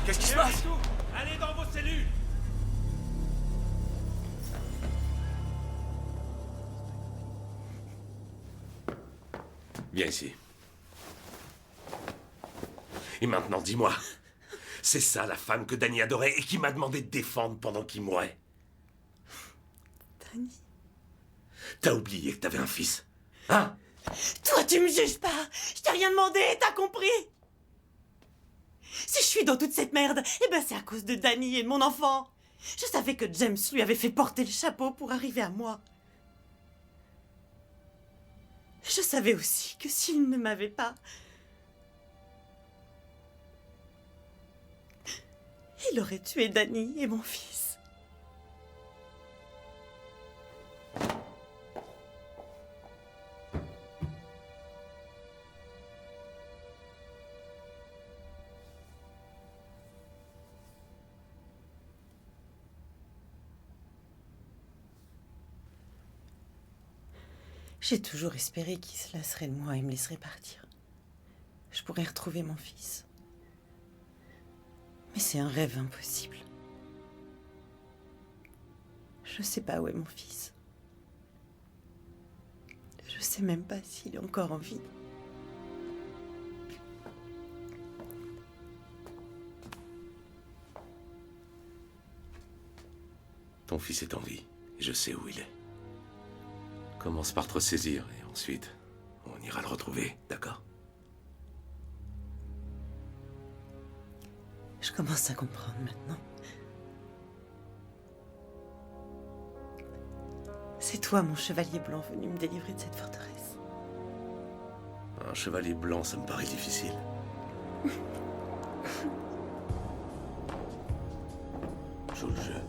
Qu'est-ce qui se passe? Allez dans vos cellules! Viens ici. Et maintenant, dis-moi. C'est ça la femme que Danny adorait et qui m'a demandé de défendre pendant qu'il mourait. Danny? T'as oublié que t'avais un fils? Hein? Toi, tu me juges pas! Je t'ai rien demandé, t'as compris? Si je suis dans toute cette merde, eh ben c'est à cause de Danny et de mon enfant. Je savais que James lui avait fait porter le chapeau pour arriver à moi. Je savais aussi que s'il ne m'avait pas... il aurait tué Danny et mon fils. J'ai toujours espéré qu'il se lasserait de moi et me laisserait partir. Je pourrais retrouver mon fils. Mais c'est un rêve impossible. Je sais pas où est mon fils. Je sais même pas s'il est encore en vie. Ton fils est en vie, et je sais où il est. Commence par te ressaisir, et ensuite, on ira le retrouver, d'accord? Je commence à comprendre maintenant. C'est toi, mon chevalier blanc, venu me délivrer de cette forteresse. Un chevalier blanc, ça me paraît difficile. Joue le jeu.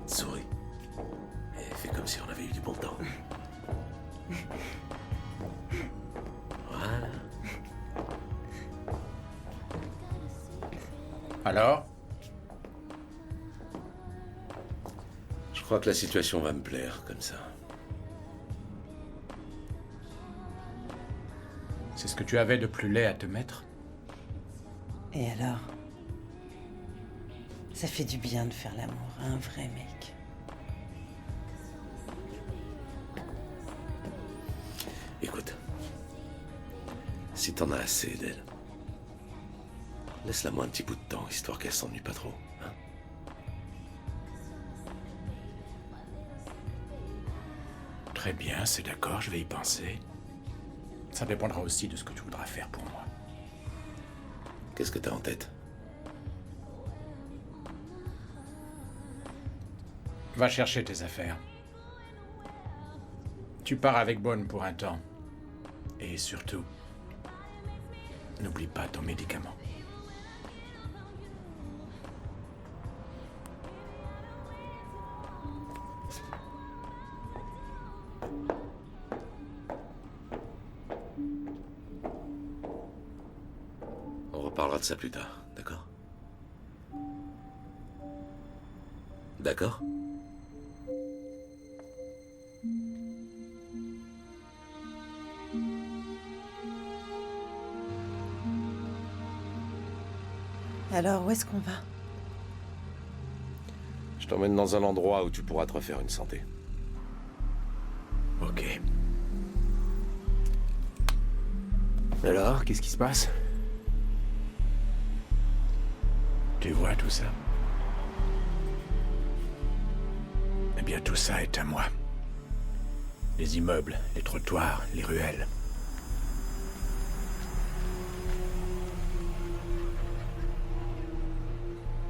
Souris. Et fais comme si on avait eu du bon temps. Voilà. Alors? Je crois que la situation va me plaire, comme ça. C'est ce que tu avais de plus laid à te mettre? Et alors? Ça fait du bien de faire l'amour à un vrai mec. Écoute. Si t'en as assez d'elle, laisse-la moi un petit bout de temps, histoire qu'elle s'ennuie pas trop. Hein? Très bien, c'est d'accord, je vais y penser. Ça dépendra aussi de ce que tu voudras faire pour moi. Qu'est-ce que t'as en tête? Va chercher tes affaires. Tu pars avec Bonne pour un temps. Et surtout, n'oublie pas ton médicament. de ça plus tard, d'accord? D'accord? Alors, où est-ce qu'on va? Je t'emmène dans un endroit où tu pourras te refaire une santé. Ok. Alors, qu'est-ce qui se passe? Tu vois tout ça? Eh bien, tout ça est à moi. Les immeubles, les trottoirs, les ruelles.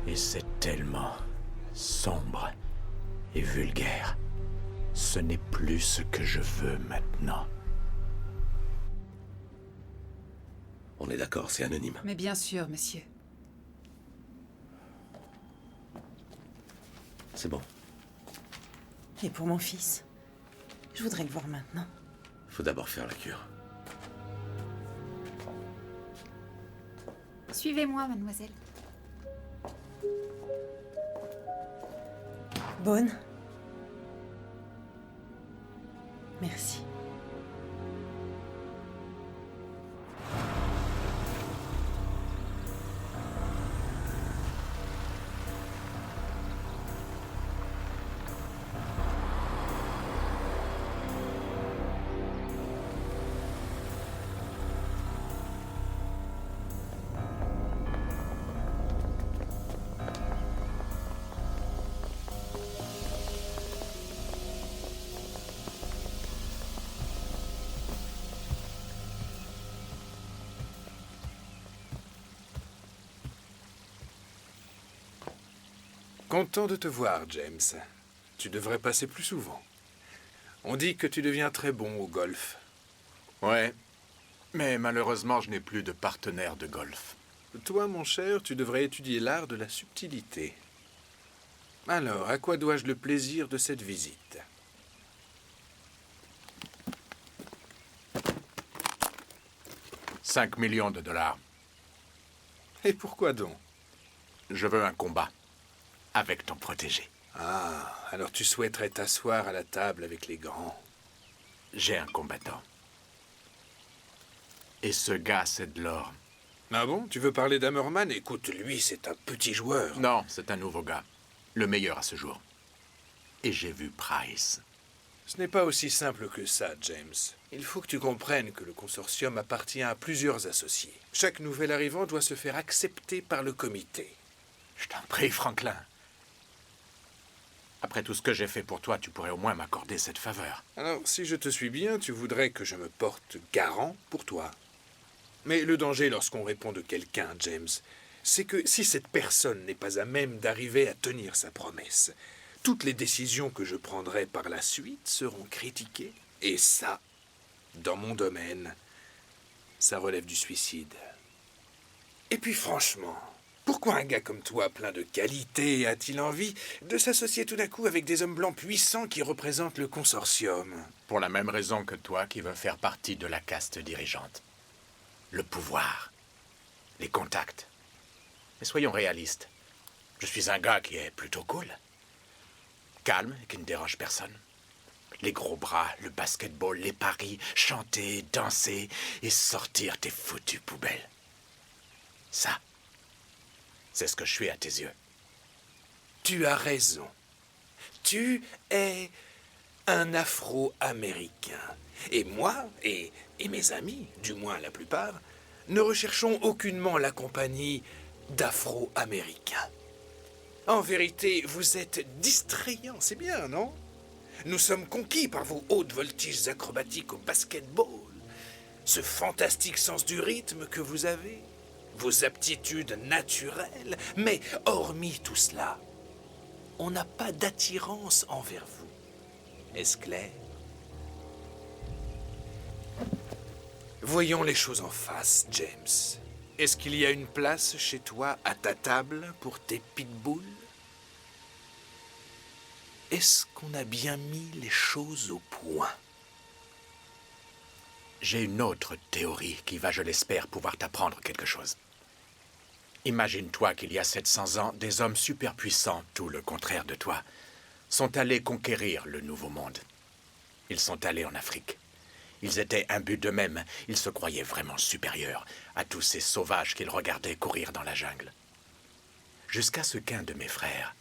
Et c'est tellement sombre et vulgaire. Ce n'est plus ce que je veux maintenant. On est d'accord, c'est anonyme. Mais bien sûr, monsieur. C'est bon. Et pour mon fils? Je voudrais le voir maintenant. Faut d'abord faire la cure. Suivez-moi, mademoiselle. Bonne. Merci. Content de te voir, James. Tu devrais passer plus souvent. On dit que tu deviens très bon au golf. Ouais. Mais malheureusement, je n'ai plus de partenaire de golf. Toi, mon cher, tu devrais étudier l'art de la subtilité. Alors, à quoi dois-je le plaisir de cette visite? $5 millions. Et pourquoi donc? Je veux un combat. Avec ton protégé. Ah, alors tu souhaiterais t'asseoir à la table avec les grands. J'ai un combattant. Et ce gars, c'est de l'or. Ah bon? Tu veux parler d'Hammerman? Écoute, lui, c'est un petit joueur. Non, c'est un nouveau gars. Le meilleur à ce jour. Et j'ai vu Price. Ce n'est pas aussi simple que ça, James. Il faut que tu comprennes que le consortium appartient à plusieurs associés. Chaque nouvel arrivant doit se faire accepter par le comité. Je t'en prie, Franklin. Après tout ce que j'ai fait pour toi, tu pourrais au moins m'accorder cette faveur. Alors, si je te suis bien, tu voudrais que je me porte garant pour toi. Mais le danger lorsqu'on répond de quelqu'un, James, c'est que si cette personne n'est pas à même d'arriver à tenir sa promesse, toutes les décisions que je prendrai par la suite seront critiquées. Et ça, dans mon domaine, ça relève du suicide. Et puis franchement, pourquoi un gars comme toi, plein de qualités, a-t-il envie de s'associer tout d'un coup avec des hommes blancs puissants qui représentent le consortium? Pour la même raison que toi qui veux faire partie de la caste dirigeante. Le pouvoir. Les contacts. Mais soyons réalistes. Je suis un gars qui est plutôt cool. Calme et qui ne dérange personne. Les gros bras, le basketball, les paris, chanter, danser et sortir tes foutues poubelles. Ça, c'est ce que je suis à tes yeux. Tu as raison. Tu es un Afro-Américain. Et moi, et mes amis, du moins la plupart, ne recherchons aucunement la compagnie d'Afro-Américains. En vérité, vous êtes distrayants, c'est bien, non? Nous sommes conquis par vos hautes voltiges acrobatiques au basketball, ce fantastique sens du rythme que vous avez, vos aptitudes naturelles, mais hormis tout cela, on n'a pas d'attirance envers vous. Est-ce clair? Voyons les choses en face, James. Est-ce qu'il y a une place chez toi à ta table pour tes pitbulls? Est-ce qu'on a bien mis les choses au point? J'ai une autre théorie qui va, je l'espère, pouvoir t'apprendre quelque chose. Imagine-toi qu'il y a 700 ans, des hommes super puissants, tout le contraire de toi, sont allés conquérir le Nouveau Monde. Ils sont allés en Afrique. Ils étaient imbus d'eux-mêmes. Ils se croyaient vraiment supérieurs à tous ces sauvages qu'ils regardaient courir dans la jungle. Jusqu'à ce qu'un de mes frères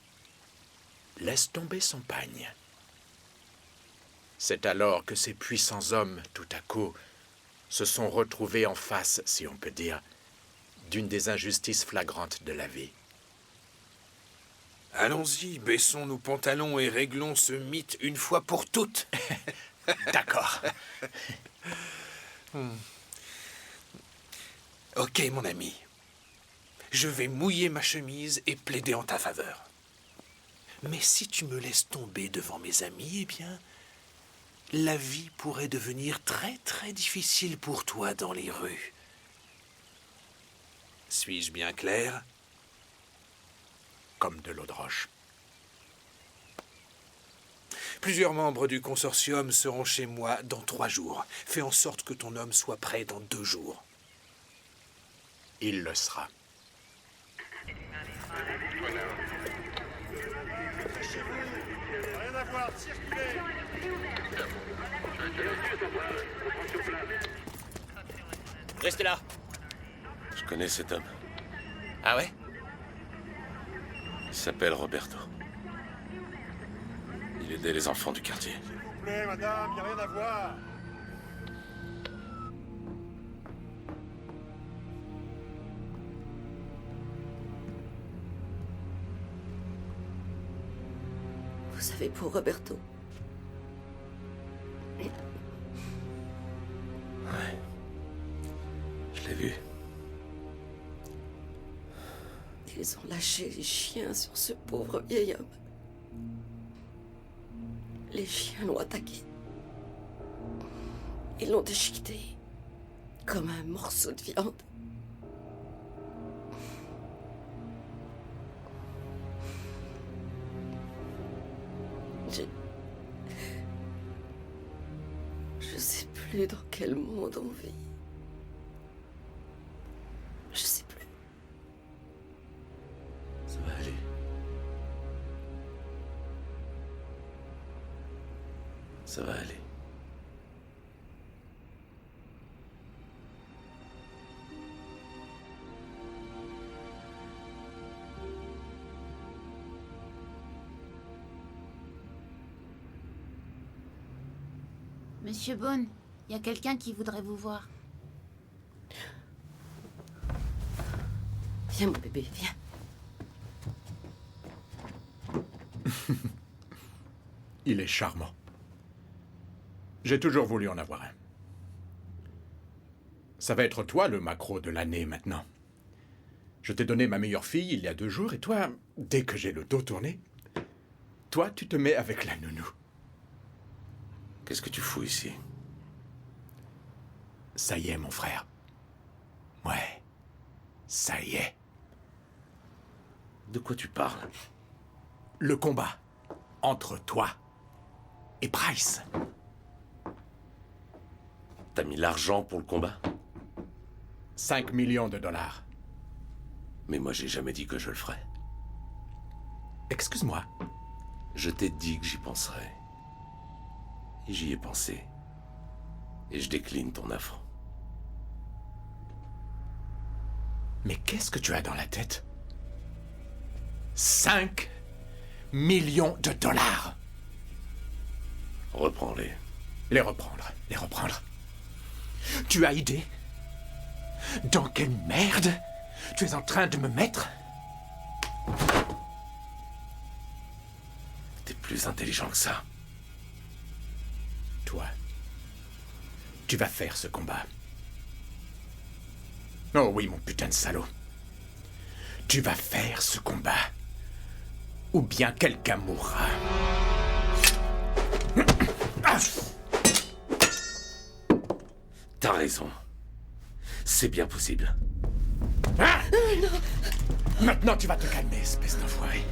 laisse tomber son pagne. C'est alors que ces puissants hommes, tout à coup, se sont retrouvés en face, si on peut dire, d'une des injustices flagrantes de la vie. Allons-y, baissons nos pantalons et réglons ce mythe une fois pour toutes. D'accord. Ok, mon ami. Je vais mouiller ma chemise et plaider en ta faveur. Mais si tu me laisses tomber devant mes amis, eh bien, la vie pourrait devenir très très difficile pour toi dans les rues. Suis-je bien clair? Comme de l'eau de roche. Plusieurs membres du consortium seront chez moi dans 3 jours. Fais en sorte que ton homme soit prêt dans 2 jours. Il le sera. Rien à voir, circulez. Restez là. Je connais cet homme. Ah ouais? Il s'appelle Roberto. Il aidait les enfants du quartier. S'il vous plaît, madame, y a rien à voir. Vous savez, pour Roberto, Ouais. Je l'ai vu. ils ont lâché les chiens sur ce pauvre vieil homme. Les chiens l'ont attaqué. Ils l'ont déchiqueté comme un morceau de viande. Je sais plus dans quel monde on vit. Je sais plus. Ça va aller. Ça va aller. Monsieur Bone, il y a quelqu'un qui voudrait vous voir. Viens, mon bébé, viens. Il est charmant. J'ai toujours voulu en avoir un. Ça va être toi le macro de l'année maintenant. Je t'ai donné ma meilleure fille il y a 2 jours et toi, dès que j'ai le dos tourné, toi tu te mets avec la nounou. Qu'est-ce que tu fous ici? Ça y est, mon frère. Ouais, ça y est. De quoi tu parles? Le combat entre toi et Bryce. T'as mis l'argent pour le combat? 5 millions de dollars. Mais moi, j'ai jamais dit que je le ferais. Excuse-moi. Je t'ai dit que j'y penserais. Et j'y ai pensé. Et je décline ton offre. Mais qu'est-ce que tu as dans la tête? 5 millions de dollars. Reprends-les. Les reprendre, les reprendre. Tu as idée? Dans quelle merde tu es en train de me mettre? T'es plus intelligent que ça. Toi, tu vas faire ce combat. Oh oui, mon putain de salaud. Tu vas faire ce combat. Ou bien quelqu'un mourra. T'as raison. C'est bien possible. Non. Maintenant, tu vas te calmer, espèce d'enfoiré.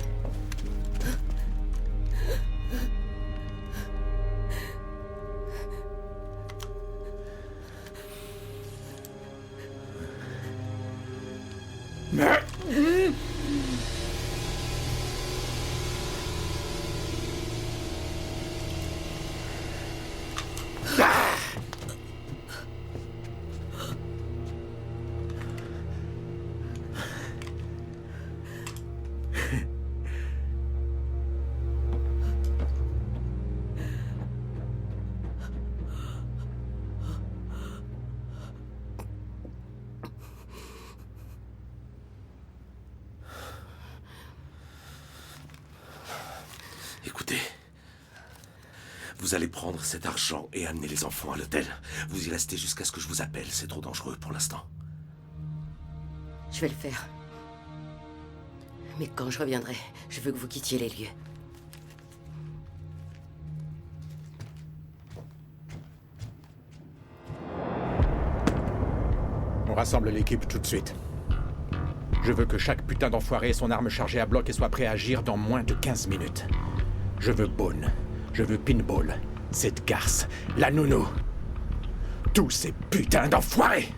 Vous allez prendre cet argent et amener les enfants à l'hôtel. Vous y restez jusqu'à ce que je vous appelle. C'est trop dangereux pour l'instant. Je vais le faire. Mais quand je reviendrai, je veux que vous quittiez les lieux. On rassemble l'équipe tout de suite. Je veux que chaque putain d'enfoiré ait son arme chargée à bloc et soit prêt à agir dans moins de 15 minutes. Je veux Bone. Je veux Pinball. Cette garce. La nounou. Tous ces putains d'enfoirés!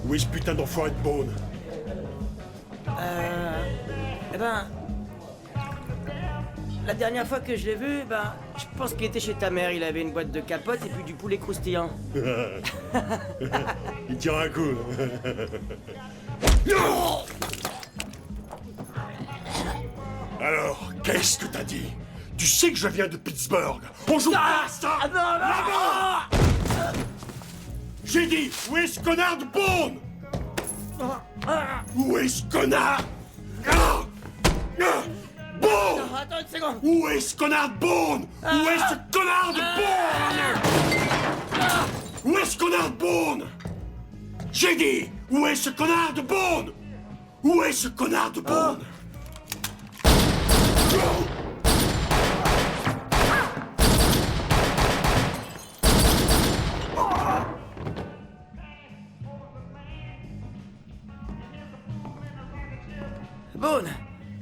Où est ce putain d'enfoiré de Bone? Eh ben... La dernière fois que je l'ai vu, je pense qu'il était chez ta mère. Il avait une boîte de capote et puis du poulet croustillant. Il tire un coup. Alors, qu'est-ce que t'as dit? Tu sais que je viens de Pittsburgh. On joue pas à ça. Non. J'ai dit, où est ce connard de Bone? Où est ce connard? Bone! Attends une seconde. Où est ce connard de Bone? Où est ce connard de Bone? Où est ce connard de Bone? J'ai dit, où est ce connard de Bone? Où est ce connard de Bone? Bone,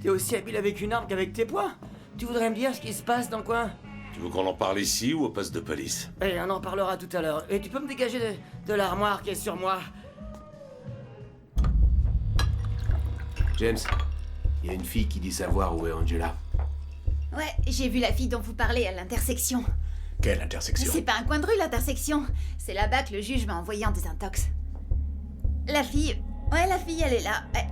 t'es aussi habile avec une arme qu'avec tes poings. Tu voudrais me dire ce qui se passe dans le coin? Tu veux qu'on en parle ici ou au poste de police? Eh, on en parlera tout à l'heure. Et tu peux me dégager de l'armoire qui est sur moi? James, il y a une fille qui dit savoir où est Angela. Ouais, j'ai vu la fille dont vous parlez à l'intersection. Quelle intersection? C'est pas un coin de rue, l'intersection. C'est là-bas que le juge m'a envoyé en désintox. La fille... Ouais, la fille, elle est là. Ouais.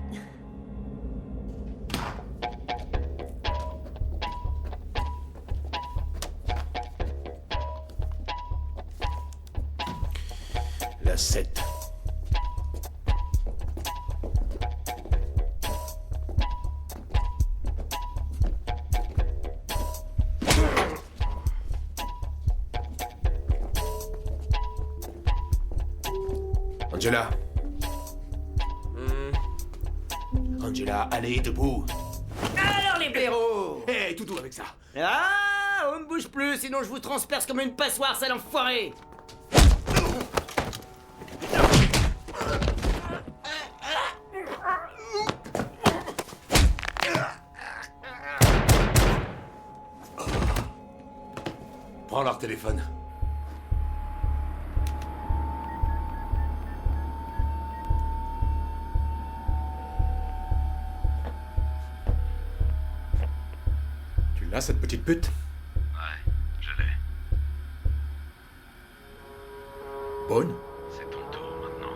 La 7. Angela. Angela, allez, debout. Alors les blaireaux! Hé, tout doux avec ça. Ah, on ne bouge plus, sinon je vous transperce comme une passoire, sale enfoiré! Prends leur téléphone. Tu l'as, cette petite pute? Ouais, je l'ai. Bone? C'est ton tour maintenant.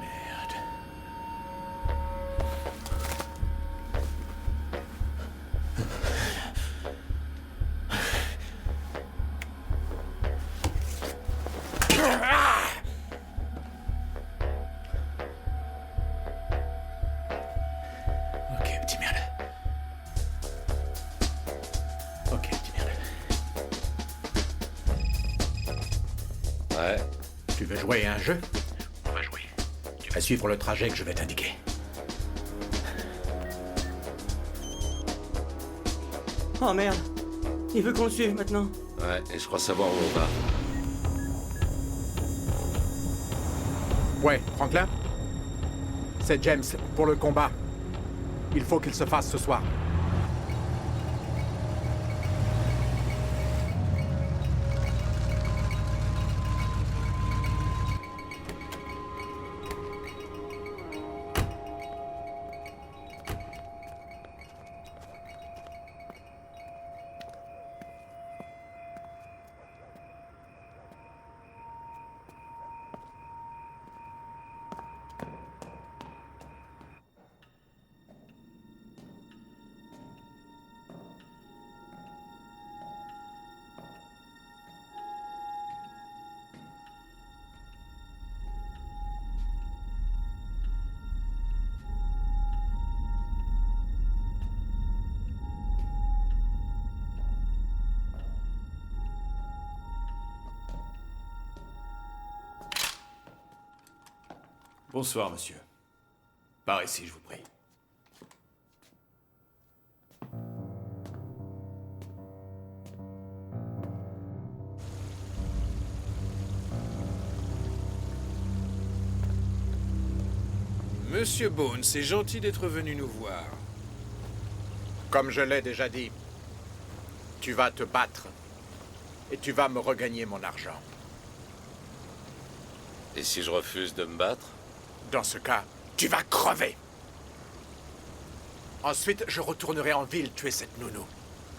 Merde. Ok, petit merde. Ok, petit merde. Ouais. Tu veux jouer à un jeu? On va jouer. Tu vas suivre le trajet que je vais t'indiquer. Oh merde! Il veut qu'on le suive maintenant. Ouais, et je crois savoir où on va. Ouais, Franklin? C'est James, pour le combat. Il faut qu'il se fasse ce soir. Bonsoir, monsieur. Par ici, je vous prie. Monsieur Bones, c'est gentil d'être venu nous voir. Comme je l'ai déjà dit, tu vas te battre et tu vas me regagner mon argent. Et si je refuse de me battre? Dans ce cas, tu vas crever. Ensuite, je retournerai en ville tuer cette nounou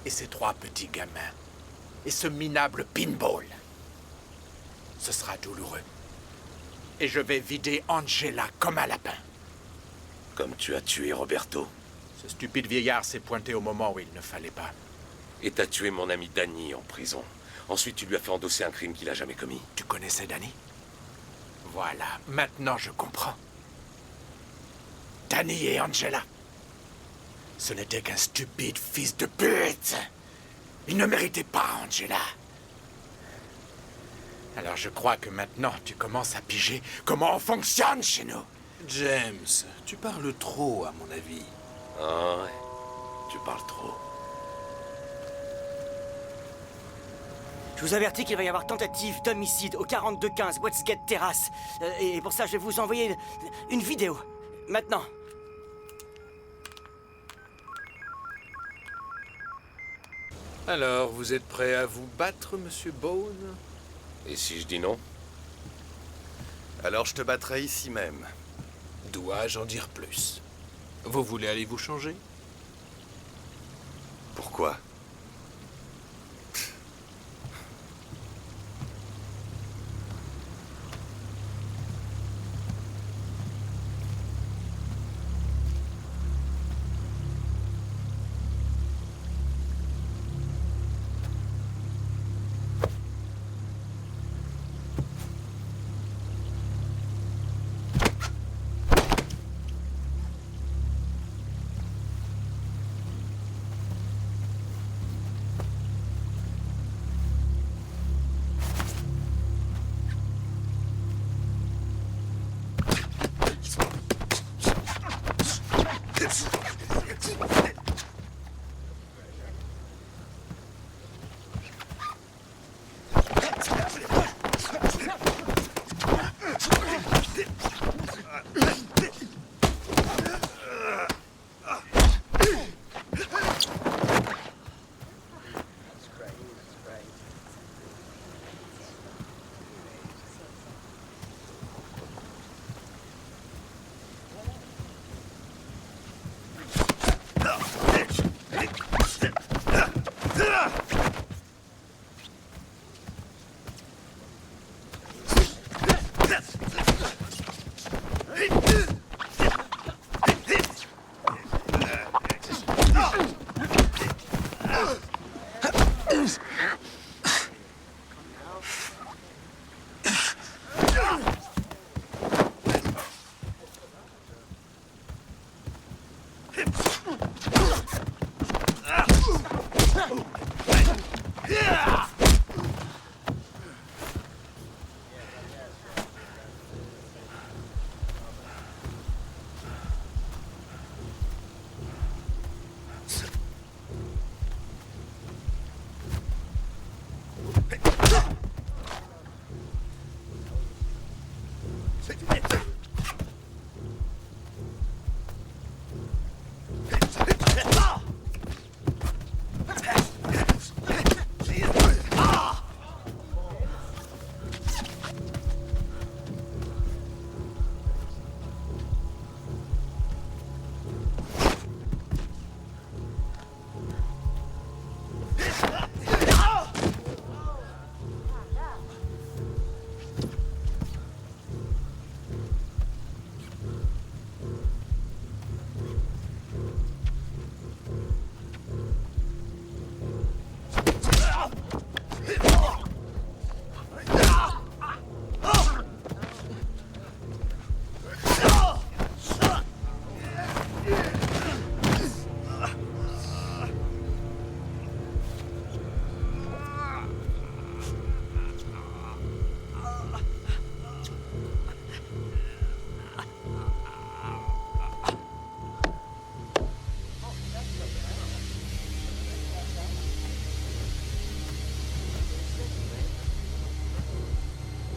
et ces 3 petits gamins et ce minable pinball. Ce sera douloureux. Et je vais vider Angela comme un lapin. Comme tu as tué Roberto. Ce stupide vieillard s'est pointé au moment où il ne fallait pas. Et t'as tué mon ami Danny en prison. Ensuite, tu lui as fait endosser un crime qu'il a jamais commis. Tu connaissais Danny? Voilà, maintenant je comprends. Danny et Angela. Ce n'était qu'un stupide fils de pute. Il ne méritait pas Angela. Alors je crois que maintenant tu commences à piger comment on fonctionne chez nous. James, tu parles trop, à mon avis. Ah ouais, tu parles trop. Je vous avertis qu'il va y avoir tentative d'homicide au 4215 Westgate Terrace. Et pour ça, je vais vous envoyer une vidéo. Maintenant. Alors, vous êtes prêt à vous battre, monsieur Bones? Et si je dis non? Alors je te battrai ici même. Dois-je en dire plus? Vous voulez aller vous changer? Pourquoi?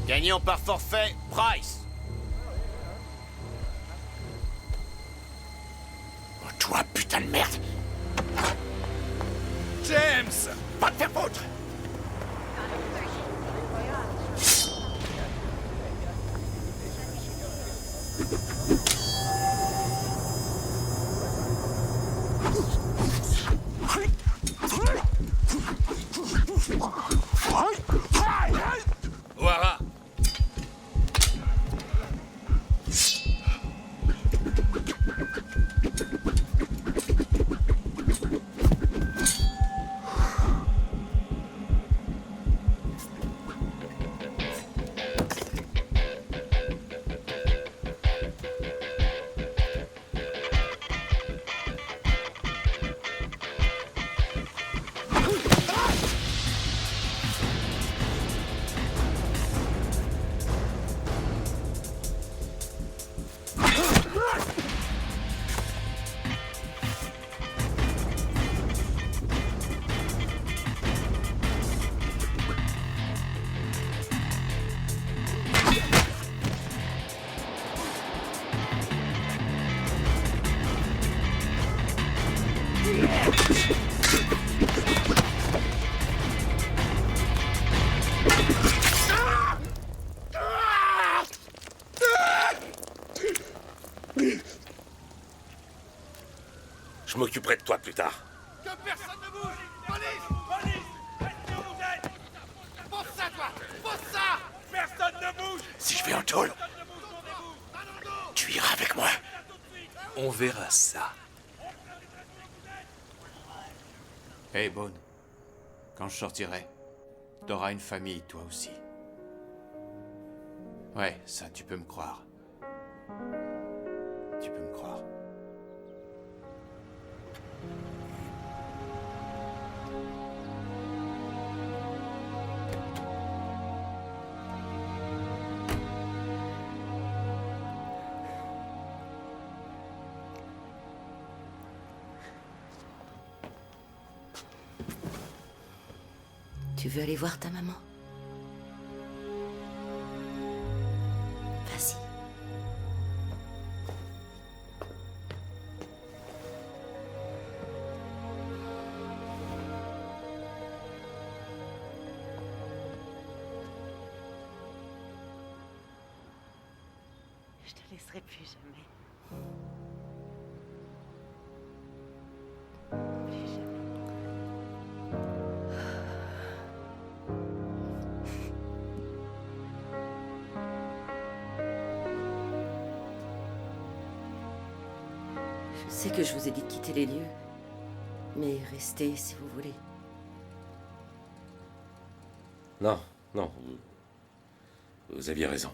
Gagnant par forfait, Price. Oh, toi, putain de merde! James! Pas te faire foutre! O'Hara! Je m'occuperai de toi plus tard. Que personne ne bouge! Police! Police! Restez où vous êtes! Pose ça, toi! Pose ça! Personne ne bouge! Si je vais en tôle, tu iras avec moi. On verra ça. Hey, Bone. Quand je sortirai, t'auras une famille, toi aussi. Ouais, ça, tu peux me croire. Tu peux me croire. Tu veux aller voir ta maman? Vas-y. Je te laisserai plus jamais. Plus jamais. Je sais que je vous ai dit de quitter les lieux, mais restez si vous voulez. Non, non, vous aviez raison.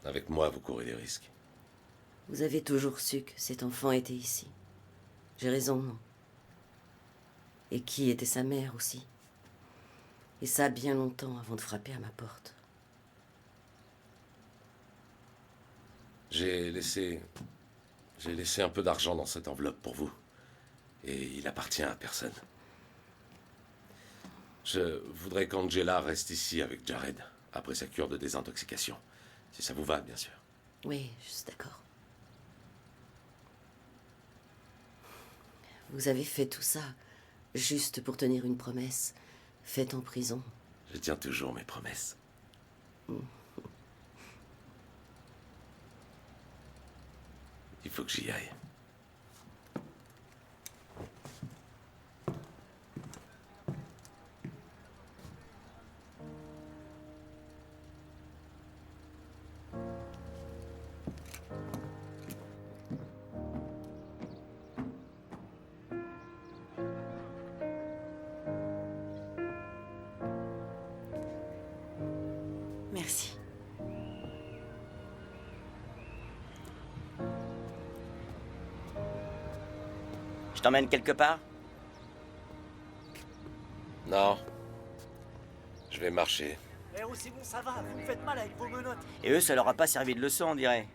Avec moi, vous courez des risques. Vous avez toujours su que cet enfant était ici. J'ai raison, non? Et qui était sa mère aussi. Et ça bien longtemps avant de frapper à ma porte. J'ai laissé un peu d'argent dans cette enveloppe pour vous. Et il appartient à personne. Je voudrais qu'Angela reste ici avec Jared, après sa cure de désintoxication. Si ça vous va, bien sûr. Oui, je suis d'accord. Vous avez fait tout ça juste pour tenir une promesse faite en prison. Je tiens toujours mes promesses. Il faut que j'y aille. Merci. Je t'emmène quelque part? Non. Je vais marcher. Eh oh, c'est bon, ça va, vous me faites mal avec vos menottes. Et eux, ça leur a pas servi de leçon, on dirait.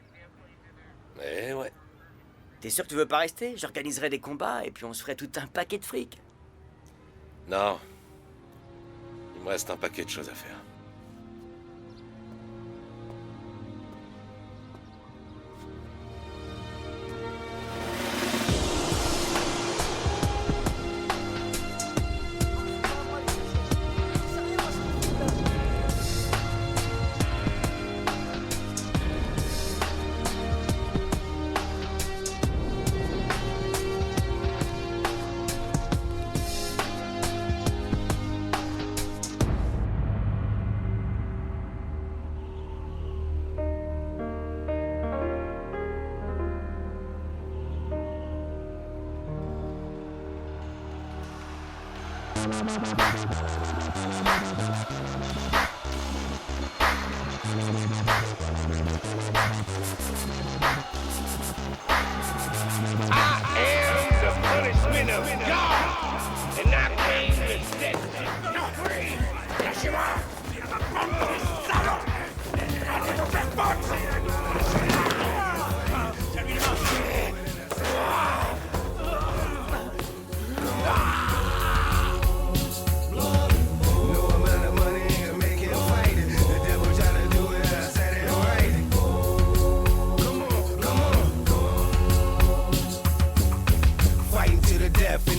Eh ouais. T'es sûr que tu veux pas rester? J'organiserai des combats et puis on se ferait tout un paquet de fric. Non. Il me reste un paquet de choses à faire.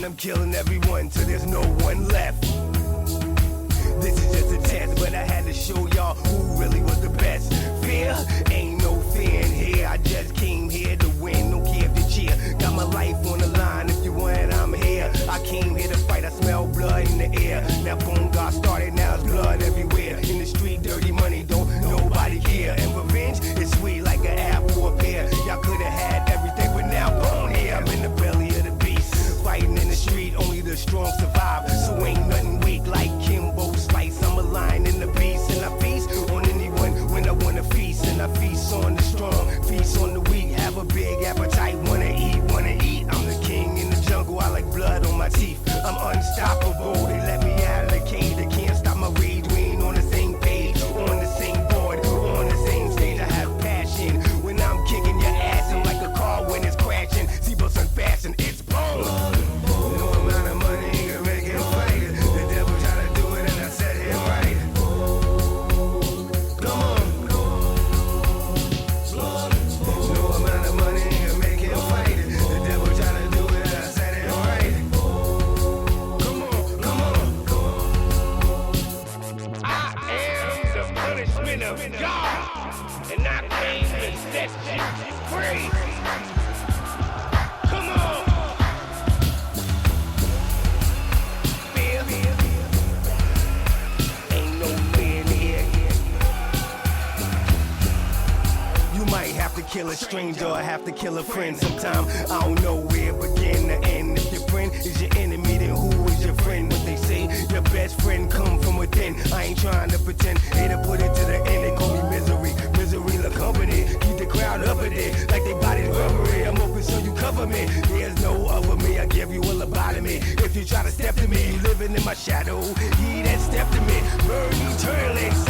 I'm killing everyone till there's no one left. This is just a test, but I had to show y'all who really was the best. Fear? Ain't no fear in here. I just came here to win, don't care if you cheer. Got my life on the line, if you want, I'm here. I came here to fight, I smell blood in the air. Now boom, got started, now it's blood everywhere. In the street, dirty money, don't nobody care. And revenge is sweet like an apple or pear. Y'all could've had everything, but now boom, here I'm in the belly of the beast. Fighting in the street, only the strong survive. So ain't nothing weak like Kimbo Slice. I'm a lion in the beast, and I feast on anyone when I wanna feast. And I feast on the strong, feast on the weak. Have a big appetite, wanna eat, wanna eat. I'm the king in the jungle, I like blood on my teeth. I'm unstoppable, they let me out of the cage. They can't stop my rage, we ain't on the same page. On the same board, on the same stage. I have passion when I'm kicking your ass. I'm like a car when it's crashing. Seatbelts unfastened, it's boom. Kill a stranger or have to kill a friend. Sometimes I don't know where it begin to end. If your friend is your enemy, then who is your friend? What they say, your best friend come from within. I ain't trying to pretend, they to put it to the end. They call me misery, misery the company. Keep the crowd up in there, like they bodies rubbery. I'm open so you cover me, there's no other me. I give you a lobotomy. If you try to step to me, you living in my shadow. He that step to me, burn eternally.